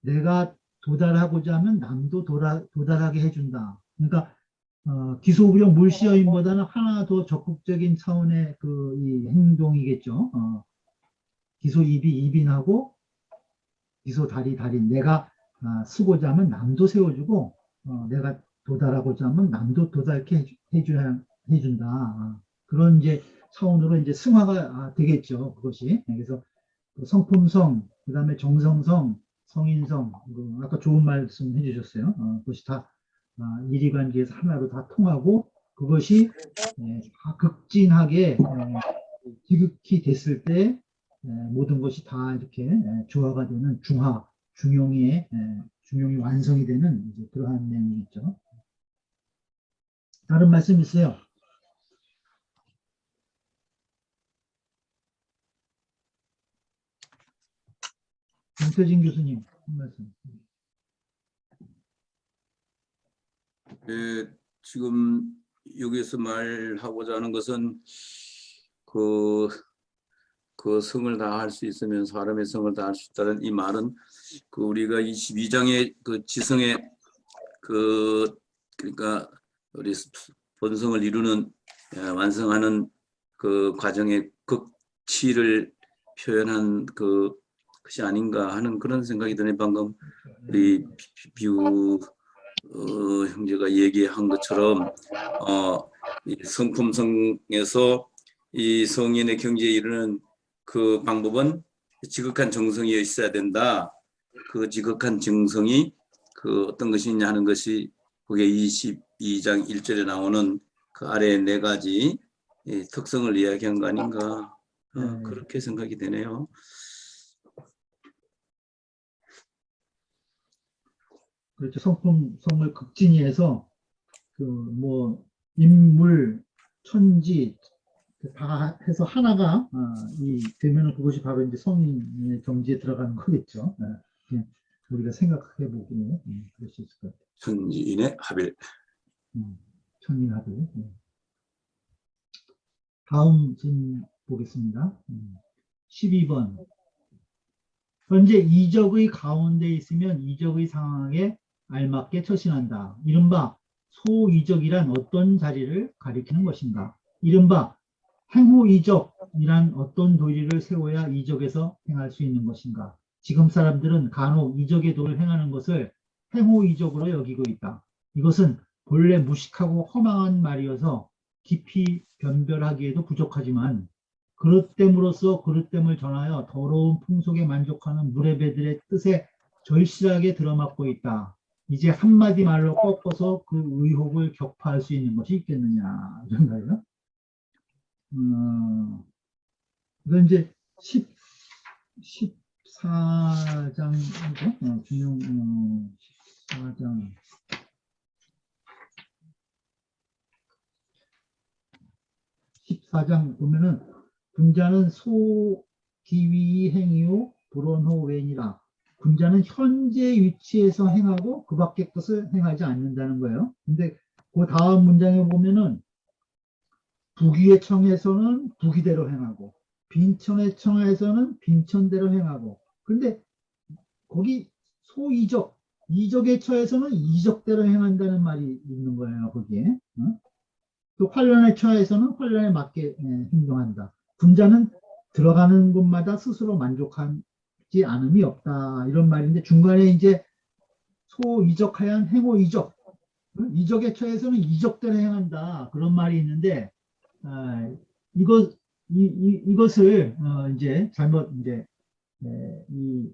내가 도달하고자 하면 남도 도달하게 해준다. 그러니까 기소부력 물시어인보다는 하나 더 적극적인 차원의 이 행동이겠죠. 기소 입이 입인하고 기소 다리 달인 내가 쓰고자 하면 남도 세워주고 내가 도달하고자 하면 남도 도달케 해준다. 그런 이제 차원으로 이제 승화가 되겠죠. 그것이. 그래서 성품성, 그 다음에 정성성, 성인성, 아까 좋은 말씀 해주셨어요. 그것이 다 이리관계에서 하나로 다 통하고 그것이 다 극진하게 지극히 됐을 때 모든 것이 다 이렇게 조화가 되는 중용이 완성이 되는 이제 그러한 내용이 있죠. 다른 말씀 있어요? 윤태진 교수님 한 말씀.
지금 여기서 말하고자 하는 것은 그 성을 다할 수 있으면 사람의 성을 다할 수 있다는 이 말은 그 우리가 22장의 그 지성의 그 그러니까 우리 본성을 이루는 완성하는 그 과정의 극치를 표현한 것이 아닌가 하는 그런 생각이 드네. 방금 우리 비유 형제가 얘기한 것처럼 이 성품성에서 이 성인의 경지에 이르는 그 방법은 지극한 정성이 있어야 된다. 그 지극한 정성이 그 어떤 것이냐 하는 것이 그게 22장 1절에 나오는 그 아래 네 가지 특성을 이야기한 거 아닌가. 그렇게 생각이 되네요.
그렇죠. 성품성을 극진히해서 그 뭐 인물, 천지 다 해서 하나가 이 되면은 그것이 바로 이제 성인의 경지에 들어가는 거겠죠. 그냥 우리가 생각해 보기에 그럴 수 있을 것 같아요.
천지인의 합일.
천인합일. 다음 진 보겠습니다. 12번. 현재 이적의 가운데 있으면 이적의 상황에 알맞게 처신한다. 이른바 소이적이란 어떤 자리를 가리키는 것인가? 이른바 행호이적이란 어떤 도리를 세워야 이적에서 행할 수 있는 것인가? 지금 사람들은 간혹 이적의 도를 행하는 것을 행호이적으로 여기고 있다. 이것은 본래 무식하고 허망한 말이어서 깊이 변별하기에도 부족하지만 그릇됨으로써 그릇됨을 전하여 더러운 풍속에 만족하는 무례배들의 뜻에 절실하게 들어맞고 있다. 이제 한마디 말로 꺾어서 그 의혹을 격파할 수 있는 것이 있겠느냐. 이런 거예요. 이건 이제 14장이죠. 준용 14장. 14장 보면은 군자는 소기위 행위요 불원호 웬이라. 군자는 현재 위치에서 행하고 그 밖의 것을 행하지 않는다는 거예요. 근데 그 다음 문장에 보면은 부귀의 청에서는 부귀대로 행하고 빈천의 청에서는 빈천대로 행하고 근데 거기 소이적 이적의 처에서는 이적대로 행한다는 말이 있는 거예요. 거기에. 또 환란의 처에서는 환란에 맞게 행동한다. 군자는 들어가는 곳마다 스스로 만족하지 않음이 없다. 이런 말인데 중간에 이제 소이적하yan 행호이적 이적의 처에서는 이적대로 행한다. 그런 말이 있는데 이것을 이제 잘못 이제 이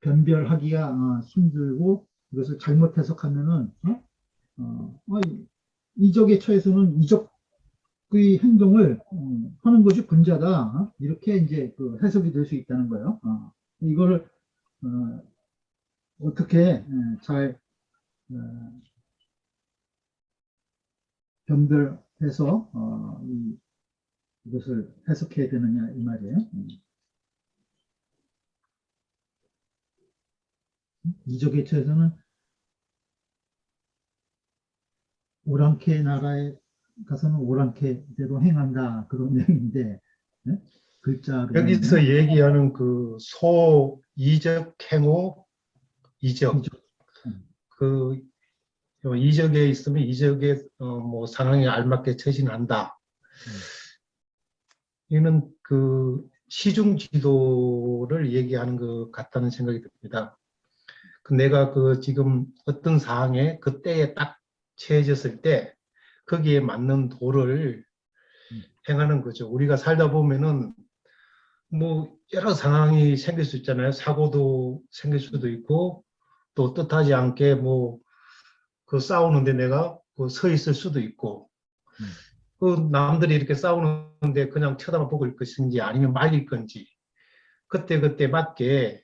변별하기가 힘들고 이것을 잘못 해석하면은 이적의 처에서는 이적의 행동을 하는 것이 군자다. 이렇게 이제 그 해석이 될 수 있다는 거예요. 이거를 어떻게 잘 변별해서 이것을 해석해야 되느냐 이 말이에요. 이적의 처에서는 오랑캐 나라에 가서는 오랑캐대로 행한다 그런 내용인데 글자로
여기서 얘기하는 그 소이적, 행호, 이적. 그 이적에 있으면 이적의 뭐 상황에 알맞게 처신한다. 이는 그 시중 지도를 얘기하는 것 같다는 생각이 듭니다. 내가 그 지금 어떤 상황에 그때에 딱 처해졌을 때 거기에 맞는 도를 행하는 거죠. 우리가 살다 보면은 뭐 여러 상황이 생길 수 있잖아요. 사고도 생길 수도 있고 또 뜻하지 않게 뭐 그 싸우는데 내가 그 서 있을 수도 있고 그 남들이 이렇게 싸우는데 그냥 쳐다보고 있을 것인지 아니면 말릴 건지 그때 맞게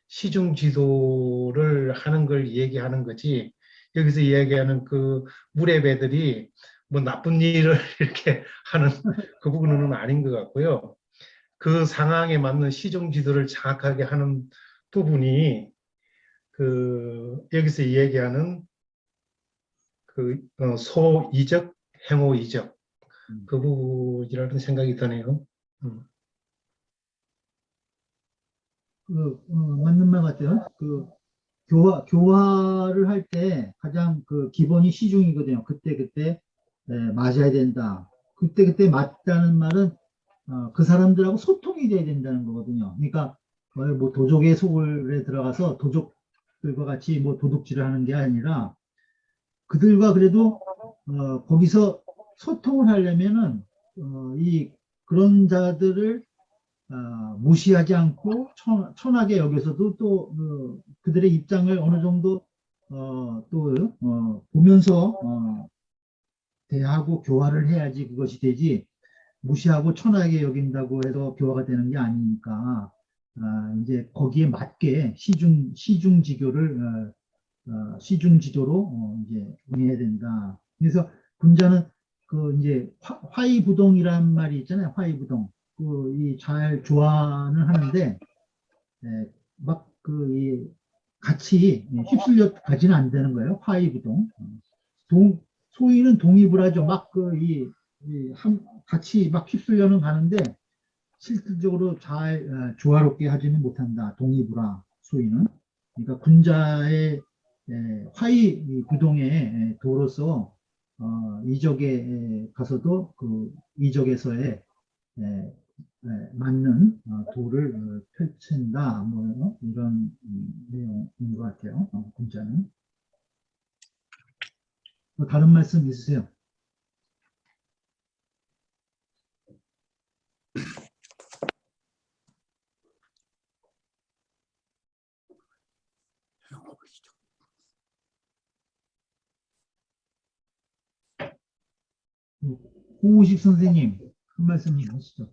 시중 지도를 하는 걸 얘기하는 거지 여기서 이야기하는 그 무례배들이 뭐 나쁜 일을 이렇게 하는 그 부분은 아닌 것 같고요. 그 상황에 맞는 시중 지도를 정확하게 하는 부분이 그 여기서 이야기하는 그 소이적, 행호이적 그 부분이라는 생각이 드네요.
맞는 말 같아요. 그 교화를 할 때 가장 그 기본이 시중이거든요. 그때 맞아야 된다. 그때 맞다는 말은 그 사람들하고 소통이 돼야 된다는 거거든요. 그러니까 뭐 도적의 소굴에 들어가서 도적들과 같이 뭐 도둑질을 하는 게 아니라 그들과 그래도 거기서 소통을 하려면은 이 그런 자들을 무시하지 않고 천하게 여기서도 또 그들의 입장을 어느 정도 보면서 대하고 교화를 해야지 그것이 되지, 무시하고 천하게 여긴다고 해서 교화가 되는 게 아니니까 이제 거기에 맞게 시중지교로 이제 응해야 된다. 그래서 군자는 그 이제 화의부동이란 말이 있잖아요. 화의부동. 그 이 잘 조화는 하는데 막 같이 휩쓸려 가지는 안 되는 거예요. 화의부동. 소위는 동의를 하죠. 막 같이 막 휩쓸려는 가는데 실질적으로 잘 조화롭게 하지는 못한다. 동의부라 소위는. 그러니까 군자의 화의 부동의 도로서 이적에 가서도 그 이적에서의 맞는 도를 펼친다. 뭐 이런 내용인 것 같아요. 군자는. 뭐 다른 말씀 있으세요? 홍우식 선생님 한 말씀 하시죠.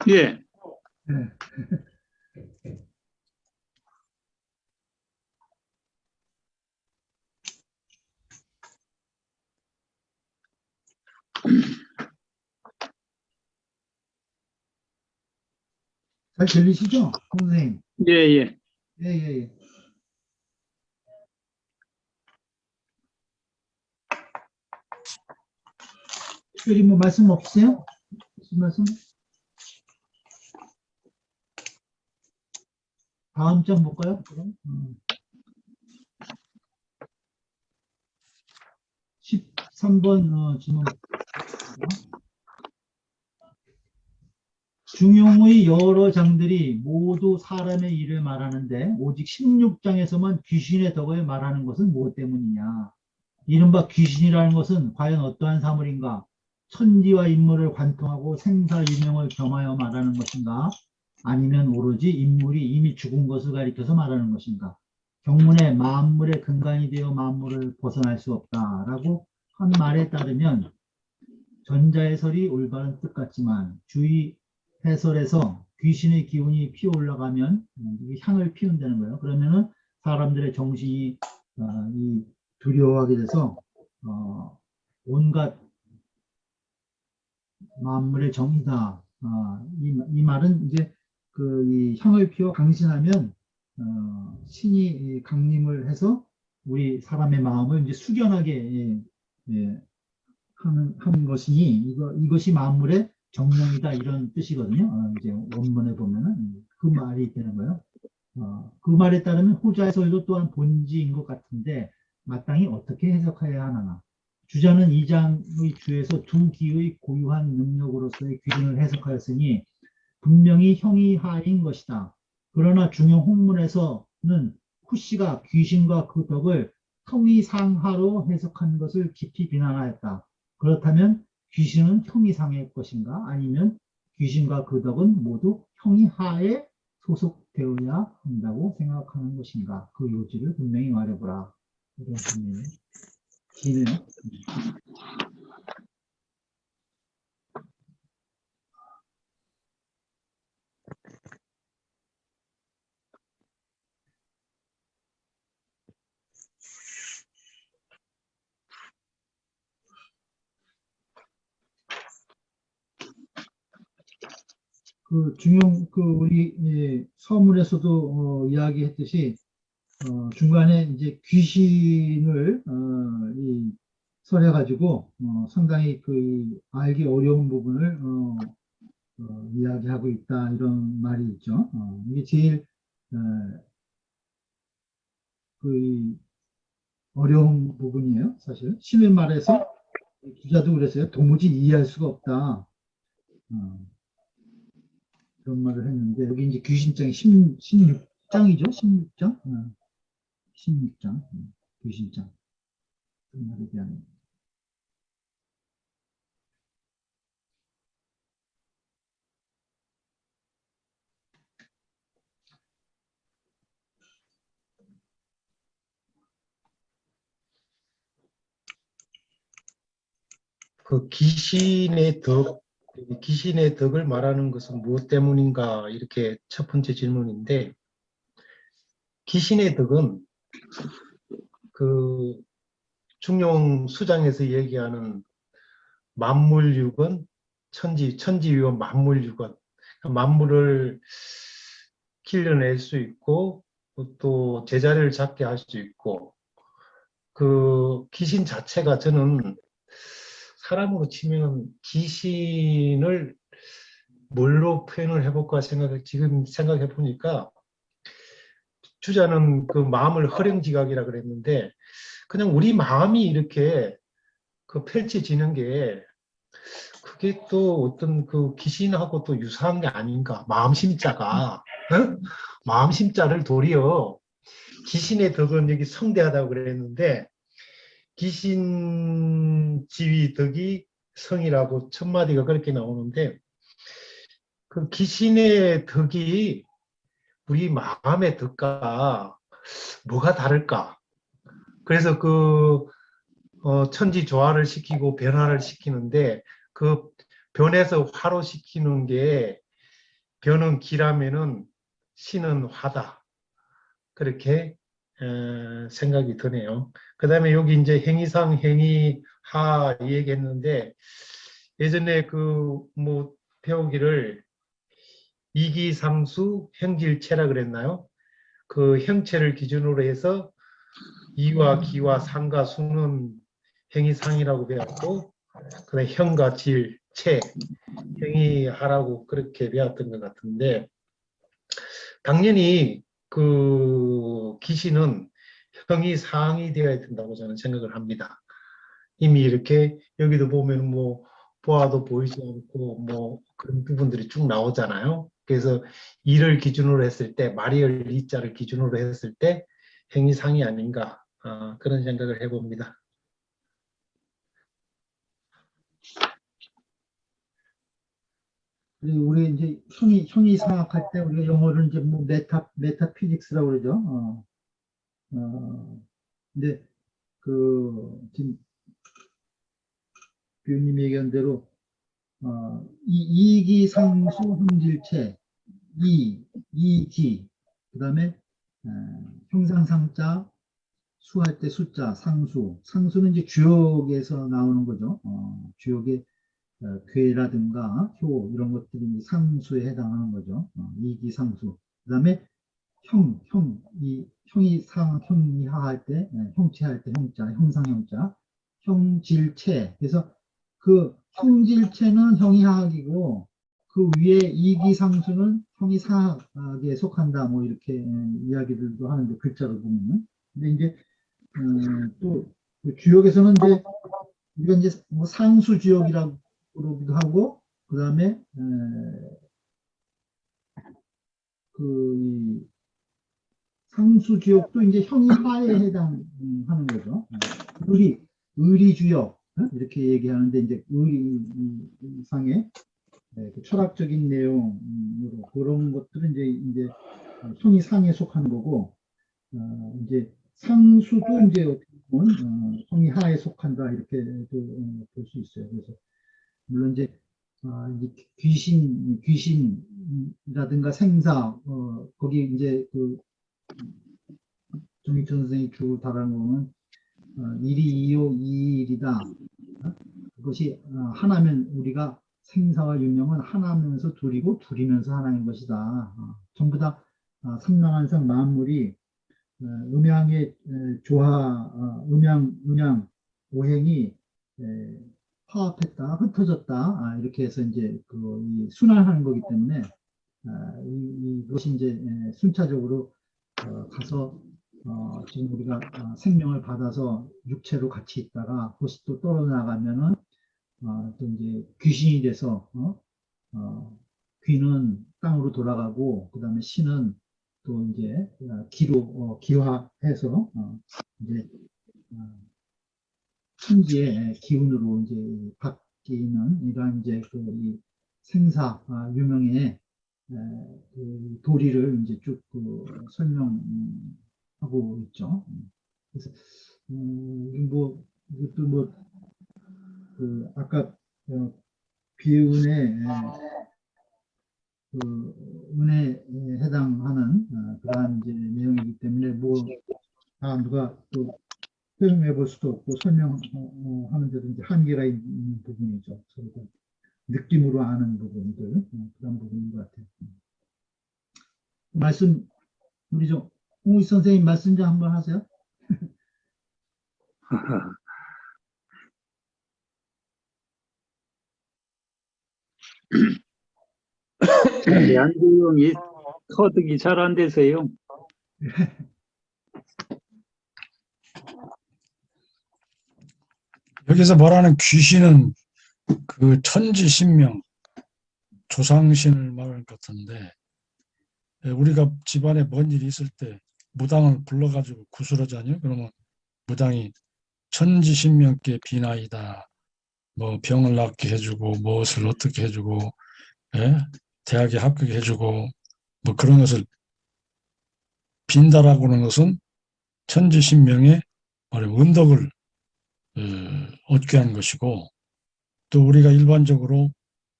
예,
네. 잘 들리시죠, 선생님?
예, 예.
예, 예, 예. 특별히 뭐 말씀 없으세요? 무슨 말씀? 다음 장 볼까요? 그럼? 13번 질문. 중용의 여러 장들이 모두 사람의 일을 말하는데 오직 16장에서만 귀신의 덕을 말하는 것은 무엇 때문이냐? 이른바 귀신이라는 것은 과연 어떠한 사물인가? 천지와 인물을 관통하고 생사유명을 겸하여 말하는 것인가? 아니면 오로지 인물이 이미 죽은 것을 가리켜서 말하는 것인가? 경문에 만물의 근간이 되어 만물을 벗어날 수 없다라고 한 말에 따르면 전자의 설이 올바른 뜻 같지만 주의 해설에서 귀신의 기운이 피어올라가면 향을 피운다는 거예요. 그러면은 사람들의 정신이 이 두려워하게 돼서 온갖 만물의 정이다. 이 말은 이제 이 향을 피워 강신하면 신이 강림을 해서 우리 사람의 마음을 이제 숙연하게 하는 것이니 이것이 만물의 정령이다 이런 뜻이거든요. 이제 원문에 보면은 그 말이 되는 거예요. 그 말에 따르면 호자에서도 또한 본지인 것 같은데 마땅히 어떻게 해석해야 하나. 주자는 2장의 주에서 두 기의 고유한 능력으로서의 기준을 해석하였으니 분명히 형이 하인 것이다. 그러나 중용 홍문에서는 후씨가 귀신과 그 덕을 형이상하로 해석한 것을 깊이 비난하였다. 그렇다면 귀신은 형이상의 것인가? 아니면 귀신과 그 덕은 모두 형이하에 소속되어야 한다고 생각하는 것인가? 그 요지를 분명히 말해보라. 이런 질문이에요. 기네요. 우리 서문에서도 이야기했듯이 중간에 이제 귀신을 설해가지고 상당히 알기 어려운 부분을 이야기하고 있다 이런 말이 있죠. 이게 제일 그 어려운 부분이에요. 사실 쉬운 말해서 기자도 그랬어요. 도무지 이해할 수가 없다. 그런 말을 했는데 여기 이제 귀신장이 16장이죠. 16장. 16장. 귀신장. 그 말에 대한.
그 귀신의 덕을 말하는 것은 무엇 때문인가? 이렇게 첫 번째 질문인데, 귀신의 덕은 그 중용 수장에서 얘기하는 만물육은 천지위원 만물육은 만물을 길러낼 수 있고 또 제자리를 잡게 할 수 있고 그 귀신 자체가 저는 사람으로 치면 귀신을 뭘로 표현을 해볼까 지금 생각해 보니까 주자는 그 마음을 허령지각이라 그랬는데 그냥 우리 마음이 이렇게 그 펼쳐지는 게 그게 또 어떤 그 귀신하고 또 유사한 게 아닌가. 마음심자가 마음심자를 도리어 귀신의 덕은 여기 성대하다고 그랬는데 귀신 지위 덕이 성이라고 첫 마디가 그렇게 나오는데 그 귀신의 덕이 우리 마음의 덕과 뭐가 다를까? 그래서 그 천지 조화를 시키고 변화를 시키는데 그 변에서 화로 시키는 게 변은 기라면은 신은 화다. 그렇게 생각이 드네요. 그 다음에 여기 이제 행위상 행위하 얘기했는데 예전에 그 뭐 배우기를 이기상수 형질체라 그랬나요? 그 형체를 기준으로 해서 이와 기와 상과 수는 행위상이라고 배웠고 그다음에 형과 질, 체, 행위하라고 그렇게 배웠던 것 같은데 당연히 그 기신은 형이 상이 되어야 된다고 저는 생각을 합니다. 이미 이렇게 여기도 보면 뭐 보아도 보이지 않고 뭐 그런 부분들이 쭉 나오잖아요. 그래서 이를 기준으로 했을 때 마리얼 이자를 기준으로 했을 때 행위상이 아닌가 그런 생각을 해봅니다.
그리고 우리 이제 형이 상학할 때 우리가 영어를 이제 뭐 메타피직스라고 그러죠. 근데 지금 교수님이 얘기한 대로 이기상수 형질체 이기 그다음에 형상상자 수할 때 숫자 상수는 이제 주역에서 나오는 거죠. 주역의 괴라든가 효 이런 것들이 상수에 해당하는 거죠. 이기상수. 그다음에 형이 형이 하할 때 형체할 때 형자 형상형자 형질체. 그래서 그 형질체는 형이 하학이고 그 위에 이기상수는 형이 사학에 속한다 뭐 이렇게 이야기들도 하는데 글자로 보면은 근데 이제 또 그 주역에서는 이제 우리가 이제 뭐 상수 주역이라고 그러기도 하고 그다음에 그 상수 주역도 이제 형이하에 해당하는 거죠. 의리 주역 이렇게 얘기하는데 이제 의리상의 그 철학적인 내용으로 그런 것들은 이제 형이 상에 속하는 거고 이제 상수도 이제 어떻게 보면 형이 하에 속한다 이렇게 볼 수 있어요. 그래서 물론 이제 귀신이라든가 생사 거기 이제 그 정익천 선생이 주로 다루는 거는 일이 이요 이일이다. 그것이 하나면 우리가 생사와 유명은 하나면서 둘이고 둘이면서 하나인 것이다. 전부 다 삼라만상 만물이 음양의 조화, 음양, 오행이 파업했다, 흩어졌다, 이렇게 해서 이제 이 순환하는 거기 때문에 이것이 이제 순차적으로 가서 지금 우리가 생명을 받아서 육체로 같이 있다가 그것이 또 떨어나가면은 또 이제 귀신이 돼서 귀는 땅으로 돌아가고 그다음에 신은 또 이제 기로 기화해서 이제 천지의 기운으로 이제 바뀌는 이러한 이제 이 생사 유명의 그 도리를 이제 쭉 설명하고 있죠. 그래서 뭐 이것도 아까 비운의 운에 해당하는 그러한 이제 내용이기 때문에 누가 또 표현해 볼 수도 없고 설명하는 데도 이제 한계가 있는 부분이죠. 서로 느낌으로 아는 부분들 그런 부분인 것 같아요. 말씀 우리 좀 홍희 선생님 말씀 좀 한번 하세요.
대한교육이 터득이 잘 안 돼서요.
여기서 말하는 귀신은 그 천지신명, 조상신을 말할 것 같은데, 우리가 집안에 뭔 일이 있을 때 무당을 불러가지고 구슬하잖아요. 그러면 무당이 천지신명께 비나이다. 뭐 병을 낫게 해주고 무엇을 어떻게 해주고 예? 대학에 합격해주고 뭐 그런 것을 빈다라고 하는 것은 천지신명의 은덕을 얻게 하는 것이고 또 우리가 일반적으로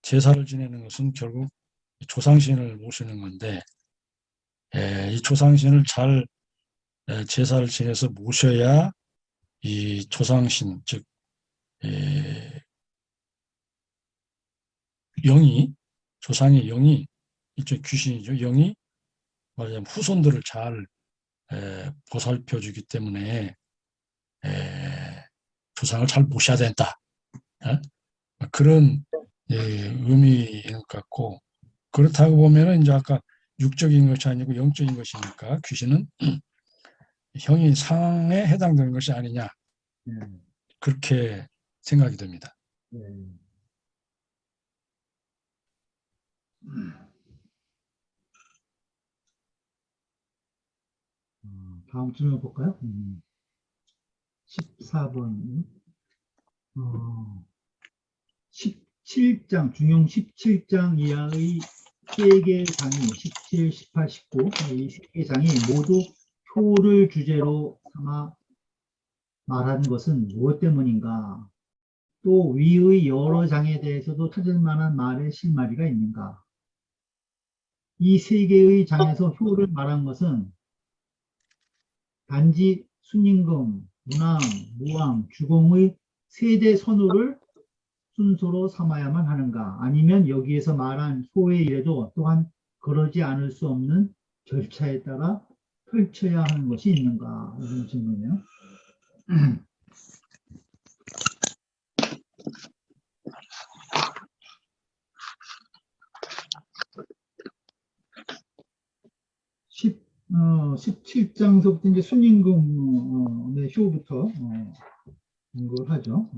제사를 지내는 것은 결국 조상신을 모시는 건데 이 조상신을 잘 제사를 지내서 모셔야 이 조상신 즉 영이 조상의 영이 일종의 귀신이죠. 영이 말하자면 후손들을 잘 보살펴 주기 때문에 조상을 잘 모셔야 된다. 그런 의미인 것 같고 그렇다고 보면은 이제 아까 육적인 것이 아니고 영적인 것이니까 귀신은 형이 상에 해당되는 것이 아니냐
네.
그렇게 생각이 됩니다.
네. 다음 질문 볼까요? 14번. 17장, 중용 17장 이하의 세 개의 장이 17, 18, 19, 이 세 개의 장이 모두 효를 주제로 삼아 말하는 것은 무엇 때문인가? 또 위의 여러 장에 대해서도 찾을 만한 말의 실마리가 있는가? 이 세 개의 장에서 효를 말한 것은 단지 순임금, 문왕, 무왕, 주공의 세대 선호를 순서로 삼아야만 하는가? 아니면 여기에서 말한 효의 일에도 또한 그러지 않을 수 없는 절차에 따라 펼쳐야 하는 것이 있는가? 이런 질문이에요. 십 17장서부터 이제 순임금의 효부터 공부를 하죠.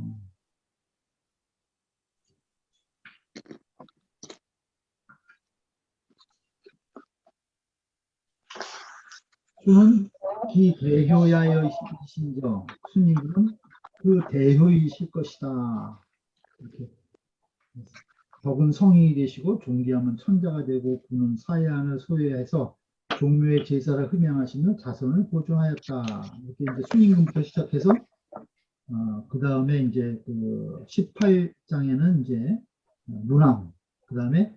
수는 기대효야여 이신저 수님은 그 대효이실 것이다. 이렇게 덕은 성인이 되시고 존귀하면 천자가 되고 부는 사해안을 소유해서 종묘의 제사를 흠양하시며 자선을 보존하였다. 이렇게 이제 순임금부터 시작해서 그 다음에 이제 그 18장에는 이제 문왕, 그 다음에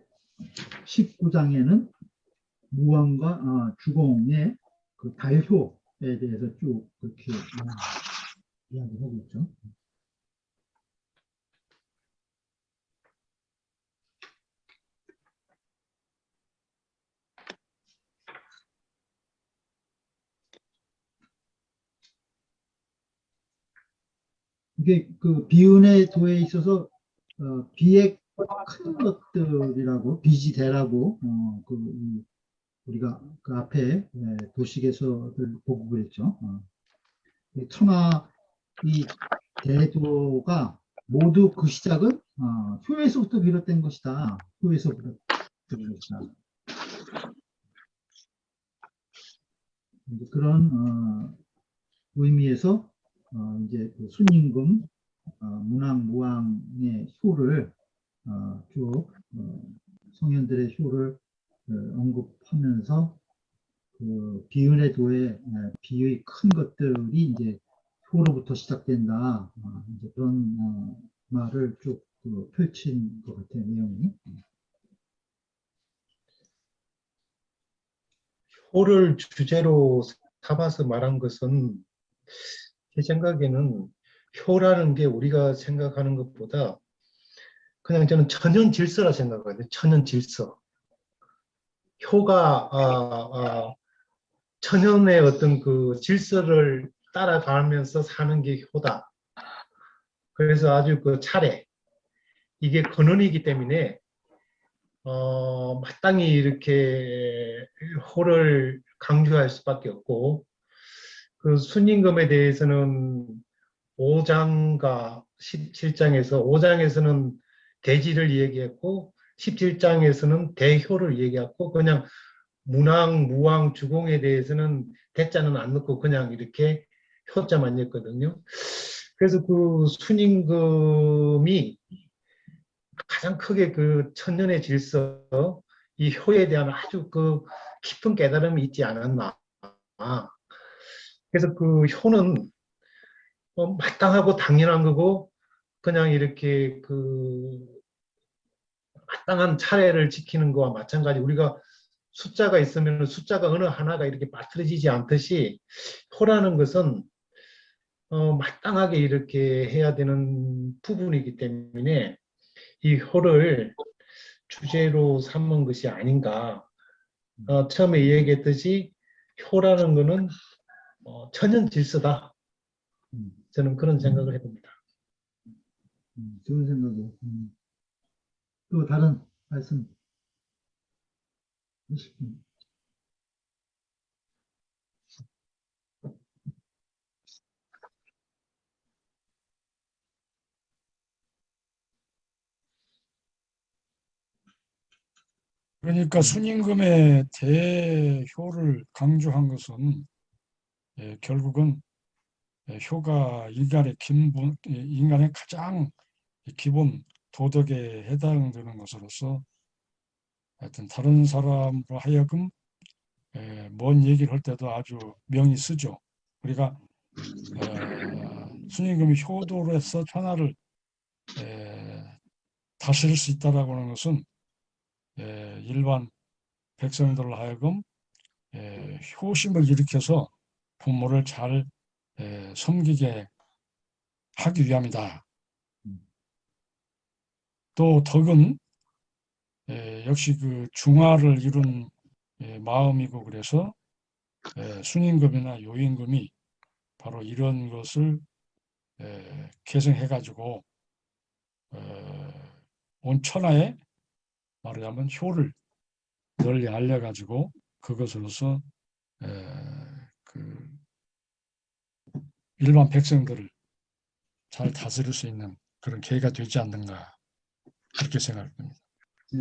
19장에는 무왕과 주공의 그 달효에 대해서 쭉 그렇게 이야기를 하고 있죠. 이게 그 비운의 도에 있어서 비의 큰 것들이라고 비지대라고 우리가 그 앞에 도식에서들 보고 그랬죠. 이 천하 이 대도가 모두 그 시작은 효에서부터 비롯된 것이다. 효에서부터 비롯된 것이다. 이제 그런 의미에서 이제 그 순임금, 문왕, 무왕의 효를 쭉 성현들의 효를 언급하면서 그 비운의 도의 비의 큰 것들이 이제 효로부터 시작된다. 이제 그런 말을 쭉 펼친 것 같아요, 내용이.
효를 주제로 삼아서 말한 것은 제 생각에는 효라는 게 우리가 생각하는 것보다 그냥 저는 천연 질서라 생각하거든요. 천연 질서. 효가 천연의 어떤 그 질서를 따라가면서 사는 게 효다. 그래서 아주 그 차례, 이게 근원이기 때문에 마땅히 이렇게 효를 강조할 수밖에 없고, 그 순임금에 대해서는 5장과 17장에서 5장에서는 대지를 얘기했고 17장에서는 대효를 얘기했고, 그냥 문왕, 무왕, 주공에 대해서는 대자는 안 넣고 그냥 이렇게 효자만 냈거든요. 그래서 그 순임금이 가장 크게 그 천년의 질서, 이 효에 대한 아주 그 깊은 깨달음이 있지 않았나. 그래서 그 효는 마땅하고 당연한 거고, 그냥 이렇게 그 마땅한 차례를 지키는 거와 마찬가지. 우리가 숫자가 있으면 숫자가 어느 하나가 이렇게 빠뜨려지지 않듯이 효라는 것은 마땅하게 이렇게 해야 되는 부분이기 때문에 이 효를 주제로 삼은 것이 아닌가. 처음에 얘기했듯이 효라는 것은 천연 질서다. 저는 그런 생각을 해봅니다.
좋은 생각이에요. 또 다른 말씀 하실까요?
그러니까 순임금의 대효를 강조한 것은 결국은 효가 인간의 가장 기본 도덕에 해당되는 것으로서 하여튼 다른 사람으로 하여금 뭔 얘기를 할 때도 아주 명히 쓰죠. 우리가 순임금이 효도로 해서 천하를 다스릴 수 있다라고 하는 것은 일반 백성들로 하여금 효심을 일으켜서 부모를 잘 섬기게 하기 위함이다. 또 덕은 역시 그 중화를 이룬 마음이고, 그래서 순임금이나 요임금이 바로 이런 것을 계승해가지고 온 천하에 말하자면 효를 널리 알려가지고 그것으로서 그 일반 백성들을 잘 다스릴 수 있는 그런 계기가 되지 않는가, 그렇게 생각합니다.
네.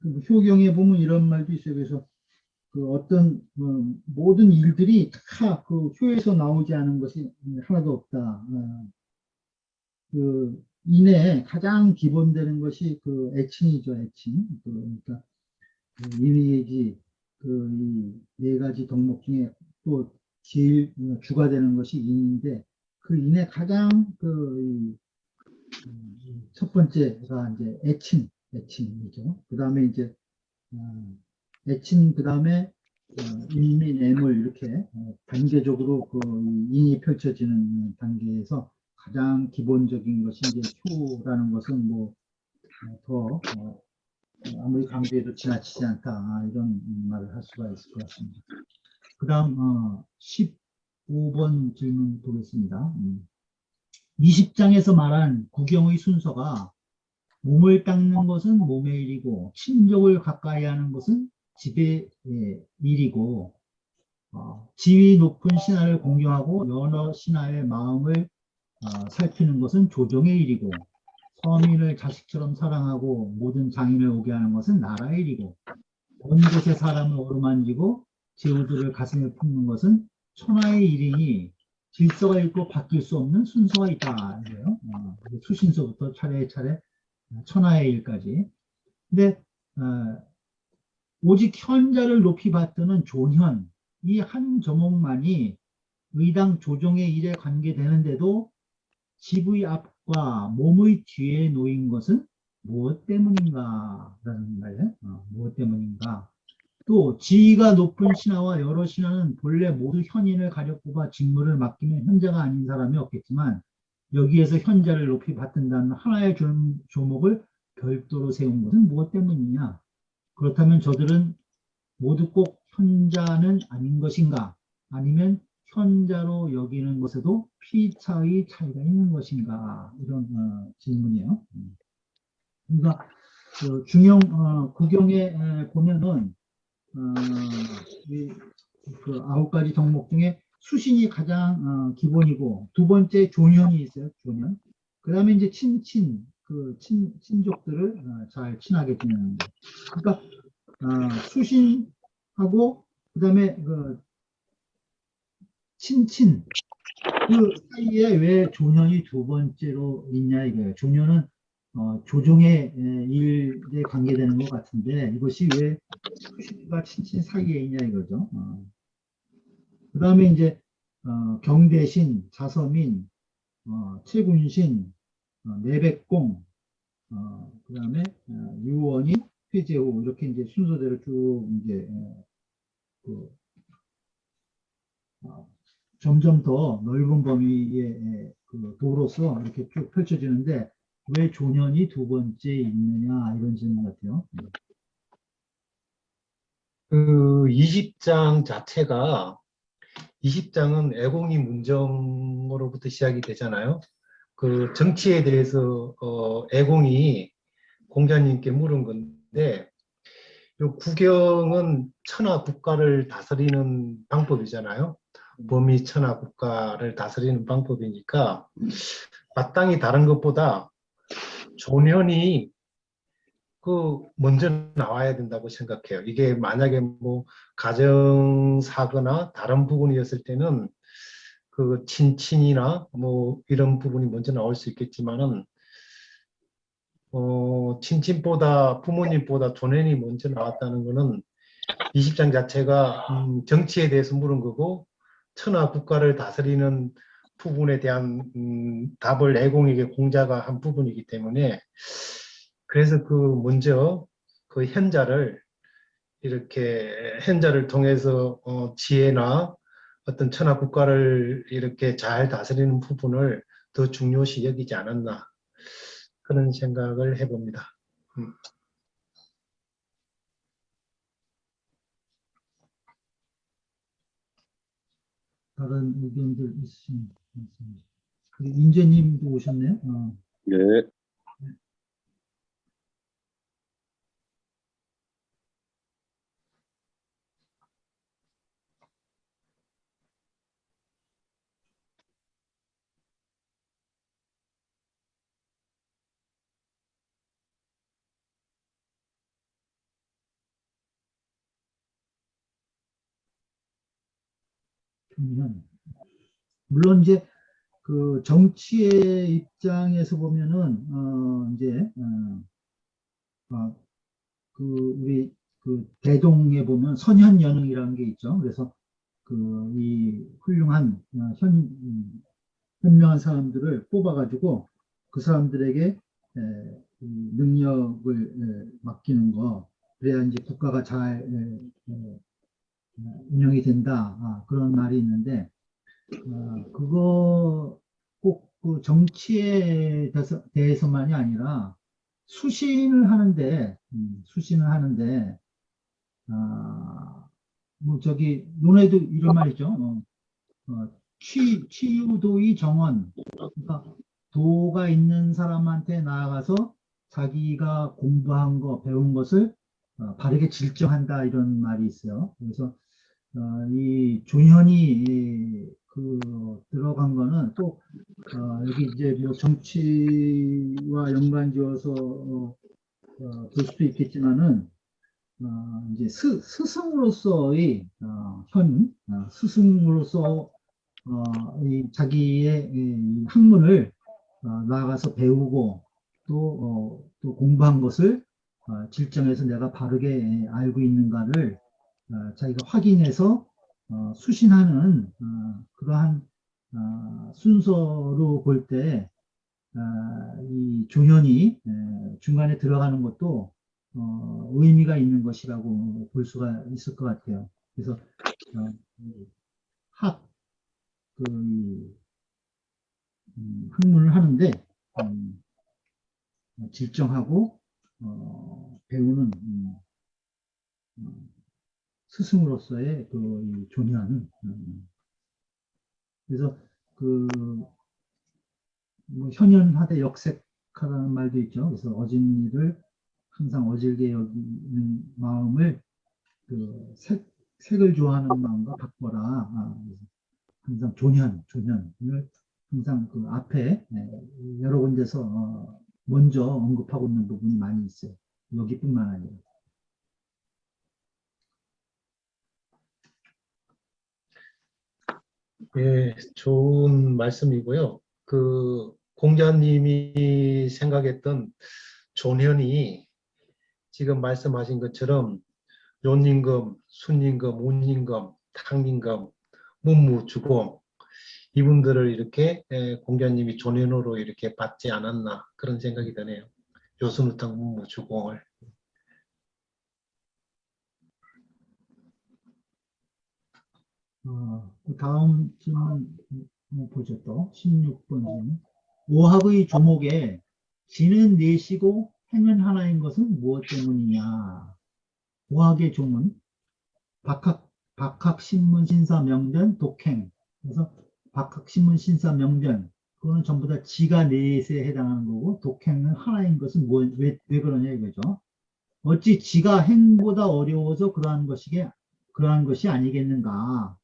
그 효경에 보면 이런 말도 있어요. 그래서 그 어떤 모든 일들이 다 그 효에서 나오지 않은 것이 하나도 없다. 그 인에 가장 기본되는 것이 그 애칭이죠, 애칭. 그러니까 그 인의예지 그 이 네 가지 덕목 중에 또 제일 주가 되는 것이 인인데, 그 인의 가장 첫 번째가 이제 애칭이죠. 그 다음에 이제 애칭, 그 다음에 인민, 애물, 이렇게 단계적으로 그 인이 펼쳐지는 단계에서 가장 기본적인 것이 이제 효라는 것은 뭐 더 아무리 강조해도 지나치지 않다 이런 말을 할 수가 있을 것 같습니다. 그 다음 15번 질문 보겠습니다. 20장에서 말한 구경의 순서가 몸을 닦는 것은 몸의 일이고 친족을 가까이 하는 것은 집의 일이고 지위 높은 신하를 공경하고 여러 신하의 마음을 살피는 것은 조정의 일이고 서민을 자식처럼 사랑하고 모든 장인을 오게 하는 것은 나라의 일이고 먼 곳의 사람을 어루만지고 제후들을 가슴에 품는 것은 천하의 일이니 질서가 있고 바뀔 수 없는 순서가 있다. 이래요. 수신서부터 차례차례 천하의 일까지. 근데 오직 현자를 높이 받드는 조현, 이 한 조목만이 의당 조정의 일에 관계되는데도 집의 앞과 몸의 뒤에 놓인 것은 무엇 때문인가? 라는 말이에요. 무엇 때문인가? 또 지위가 높은 신하와 여러 신하는 본래 모두 현인을 가려 뽑아 직무를 맡기면 현자가 아닌 사람이 없겠지만 여기에서 현자를 높이 받든다는 하나의 조목을 별도로 세운 것은 무엇 때문이냐? 그렇다면 저들은 모두 꼭 현자는 아닌 것인가? 아니면 현자로 여기는 것에도 피차의 차이가 있는 것인가? 이런 질문이에요. 그러니까 그 구경에 보면은 그 9가지 덕목 중에 수신이 가장 기본이고 두 번째 조년이 있어요. 조년. 그 다음에 이제 친족들을 잘 친하게 지내는 거. 그러니까 수신하고 그 다음에 그 친친 그 사이에 왜 조년이 두 번째로 있냐 이거예요. 조년은 조정의 일에 관계되는 것 같은데 이것이 왜 수신과 친친 사이에 있냐 이거죠. 그 다음에 이제 경대신, 자서민, 최군신, 내백공, 그 다음에 유원이, 회제후 이렇게 이제 순서대로 쭉 이제 점점 더 넓은 범위의 그 도로서 이렇게 쭉 펼쳐지는데 왜 조년이 두 번째 있느냐 이런 질문 같아요.
그 20장 자체가 20장은 애공이 문정으로부터 시작이 되잖아요. 그 정치에 대해서 애공이 공자님께 물은 건데 요 구경은 천하 국가를 다스리는 방법이잖아요. 범위 천하 국가를 다스리는 방법이니까 마땅히 다른 것보다 조년이 그 먼저 나와야 된다고 생각해요. 이게 만약에 뭐 가정사거나 다른 부분이었을 때는 그 친친이나 뭐 이런 부분이 먼저 나올 수 있겠지만은 친친보다 부모님보다 조년이 먼저 나왔다는 거는 20장 자체가 정치에 대해서 물은 거고 천하 국가를 다스리는 부분에 대한 답을 애공에게 공자가 한 부분이기 때문에 그래서 그 먼저 그 현자를 이렇게 현자를 통해서 지혜나 어떤 천하 국가를 이렇게 잘 다스리는 부분을 더 중요시 여기지 않았나 그런 생각을 해봅니다.
다른 의견들 있으신 말씀해 주세요. 인재님도 오셨네요.
네.
물론 이제 그 정치의 입장에서 보면은 이제 그 우리 그 대동에 보면 선현연흥이라는 게 있죠. 그래서 그 이 훌륭한 현명한 사람들을 뽑아가지고 그 사람들에게 이 능력을 맡기는 거 그래야 이제 국가가 잘 운영이 된다. 그런 말이 있는데 그거 꼭 그 정치에 대해서만이 아니라 수신을 하는데, 뭐 저기 논에도 이런 말 있죠. 취유도의 정원. 그러니까 도가 있는 사람한테 나아가서 자기가 공부한 거, 배운 것을 바르게 질정한다 이런 말이 있어요. 그래서 이 조현이 들어간 거는 또 여기 이제 뭐 정치와 연관지어서 볼 수도 있겠지만은 이제 스승으로서의 스승으로서 이 자기의 이 학문을 나아가서 배우고 또 공부한 것을 질정해서 내가 바르게 알고 있는가를 자기가 확인해서 수신하는 그러한 순서로 볼 때 이 조현이 중간에 들어가는 것도 의미가 있는 것이라고 볼 수가 있을 것 같아요. 그래서 이 학, 학문을 하는데 질정하고 배우는 스승으로서의 이 조년. 그래서 뭐 현연하되 역색하라는 말도 있죠. 그래서 어진 일을 항상 어질게 여기는 마음을 색을 좋아하는 마음과 바꿔라. 항상 조년을 항상 그 앞에 여러 군데서 먼저 언급하고 있는 부분이 많이 있어요. 여기뿐만 아니라.
예, 좋은 말씀이고요. 공자님이 생각했던 존현이 지금 말씀하신 것처럼 론임금, 순임금, 운임금, 탕임금, 문무주공 이분들을 이렇게 공자님이 존현으로 이렇게 받지 않았나 그런 생각이 드네요. 요순우탕 문무주공을.
다음 질문 보죠. 또 16번 질문. 오합의 조목에 지는 넷이고 행은 하나인 것은 무엇 때문이냐? 오학의 조문 박학신문 신사명변 독행. 그래서 박학신문 신사명변 그거는 전부 다 지가 넷에 해당하는 거고 독행은 하나인 것은 왜 그러냐 이거죠. 어찌 지가 행보다 어려워서 그러한 것이 아니겠는가?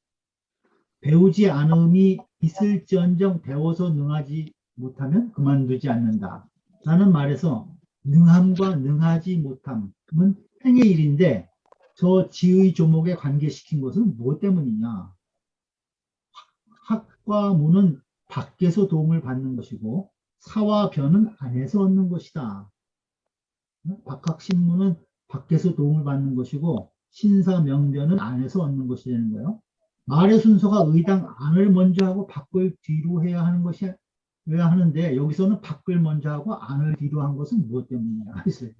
배우지 않음이 있을지언정 배워서 능하지 못하면 그만두지 않는다. 라는 말에서 능함과 능하지 못함은 행의 일인데 저 지의 조목에 관계시킨 것은 무엇 때문이냐? 학과 무는 밖에서 도움을 받는 것이고 사와 변은 안에서 얻는 것이다. 박학신문은 밖에서 도움을 받는 것이고 신사명변은 안에서 얻는 것이라는 거예요. 말의 순서가 의당 안을 먼저 하고 밖을 뒤로 해야 하는 것이 해야 하는데 여기서는 밖을 먼저 하고 안을 뒤로 한 것은 무엇 때문이냐 했어요.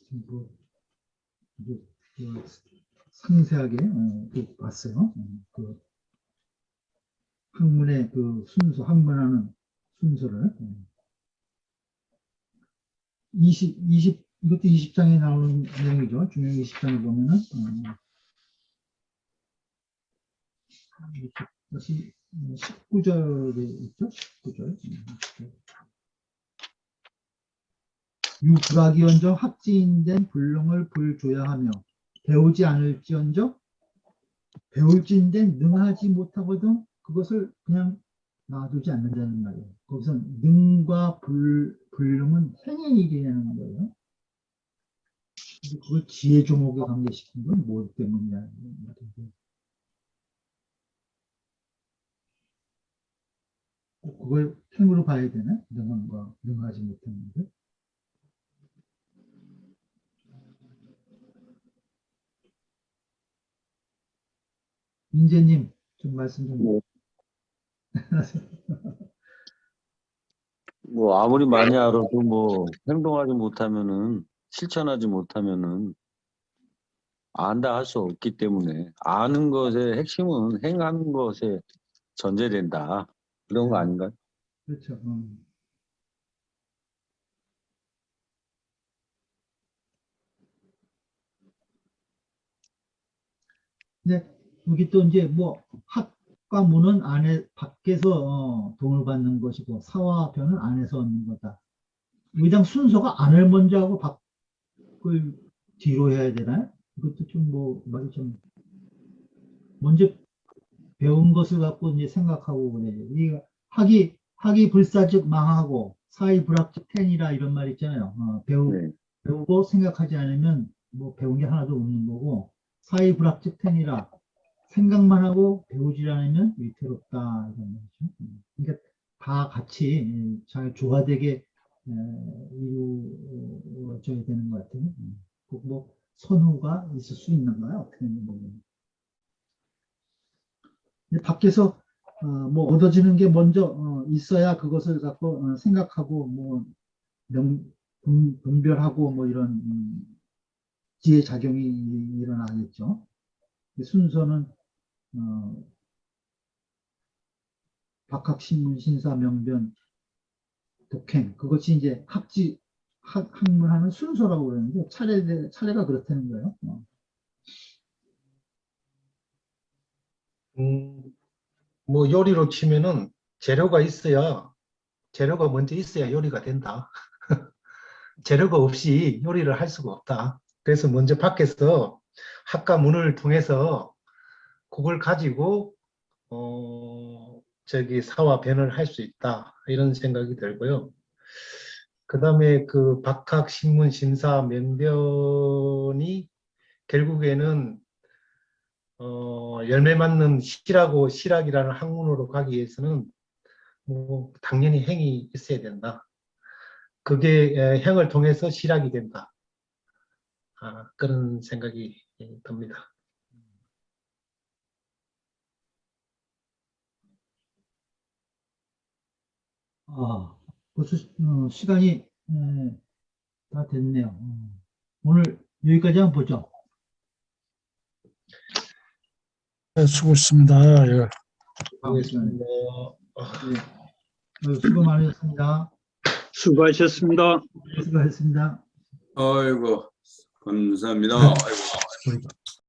뭐, 상세하게 봤어요. 학문의 순서, 학문하는 순서를 이것도 20장에 나오는 내용이죠. 중요 20장에 보면은 19절에 있죠. 19절. 유불학이언정 학지인된 불능을 불조야하며 배우지 않을지언정 배울지인된 능하지 못하거든 그것을 그냥 놔두지 않는다는 말이에요. 거기서 능과 불능은 행의 일이라는 거예요. 그걸 지혜 조목에 관계시킨 건 뭐 때문이냐. 그걸 행으로 봐야 되나? 능함과 능하지 못하는 것. 민재님, 좀 말씀 좀.
뭐 아무리 많이 알아도 뭐 행동하지 못하면은 실천하지 못하면은 안다 할 수 없기 때문에 아는 것의 핵심은 행하는 것에 전제된다 그런 거 아닌가요?
그렇죠. 근데 여기 또 이제 뭐 학과 문은 안에 밖에서 돈을 받는 것이고 사와 변은 안에서 얻는 거다. 의당 순서가 안을 먼저 하고 밖을 뒤로 해야 되나요? 이것도 좀 뭐 말이 좀 먼저 배운 것을 갖고 이제 생각하고 그래요. 이 학이 불사즉 망하고 사이 불학즉 텐이라 이런 말 있잖아요.
네.
배우고 생각하지 않으면 뭐 배운 게 하나도 없는 거고 사이 불학즉 텐이라 생각만 하고 배우지 않으면 위태롭다 이런 말이죠. 그러니까 다 같이 잘 조화되게 이루어져야 되는 것 같아요. 꼭 뭐 선후가 있을 수 있는가요? 어떻게 보면. 근데 밖에서 뭐 얻어지는 게 먼저 있어야 그것을 갖고 생각하고 뭐 분별하고 뭐 이런 지혜작용이 일어나겠죠. 순서는 박학신문 신사 명변 독행 그것이 이제 학문하는 순서라고 그러는데 차례가 그렇다는 거예요.
뭐 요리로 치면은 재료가 먼저 있어야 요리가 된다. 재료가 없이 요리를 할 수가 없다. 그래서 먼저 밖에서 학과 문을 통해서 그걸 가지고 사와 변을 할 수 있다 이런 생각이 들고요. 그 다음에 그 박학 신문 심사 면변이 결국에는 열매 맺는 시라고 실학이라는 학문으로 가기 위해서는 뭐 당연히 행이 있어야 된다. 그게 행을 통해서 실학이 된다. 그런 생각이 듭니다.
벌써 시간이 다 됐네요. 오늘 여기까지 한번 보죠.
네, 수고했습니다. 예.
알겠습니다.
네. 수고 많으셨습니다.
수고하셨습니다.
수고하셨습니다.
아이고 감사합니다. 아이고.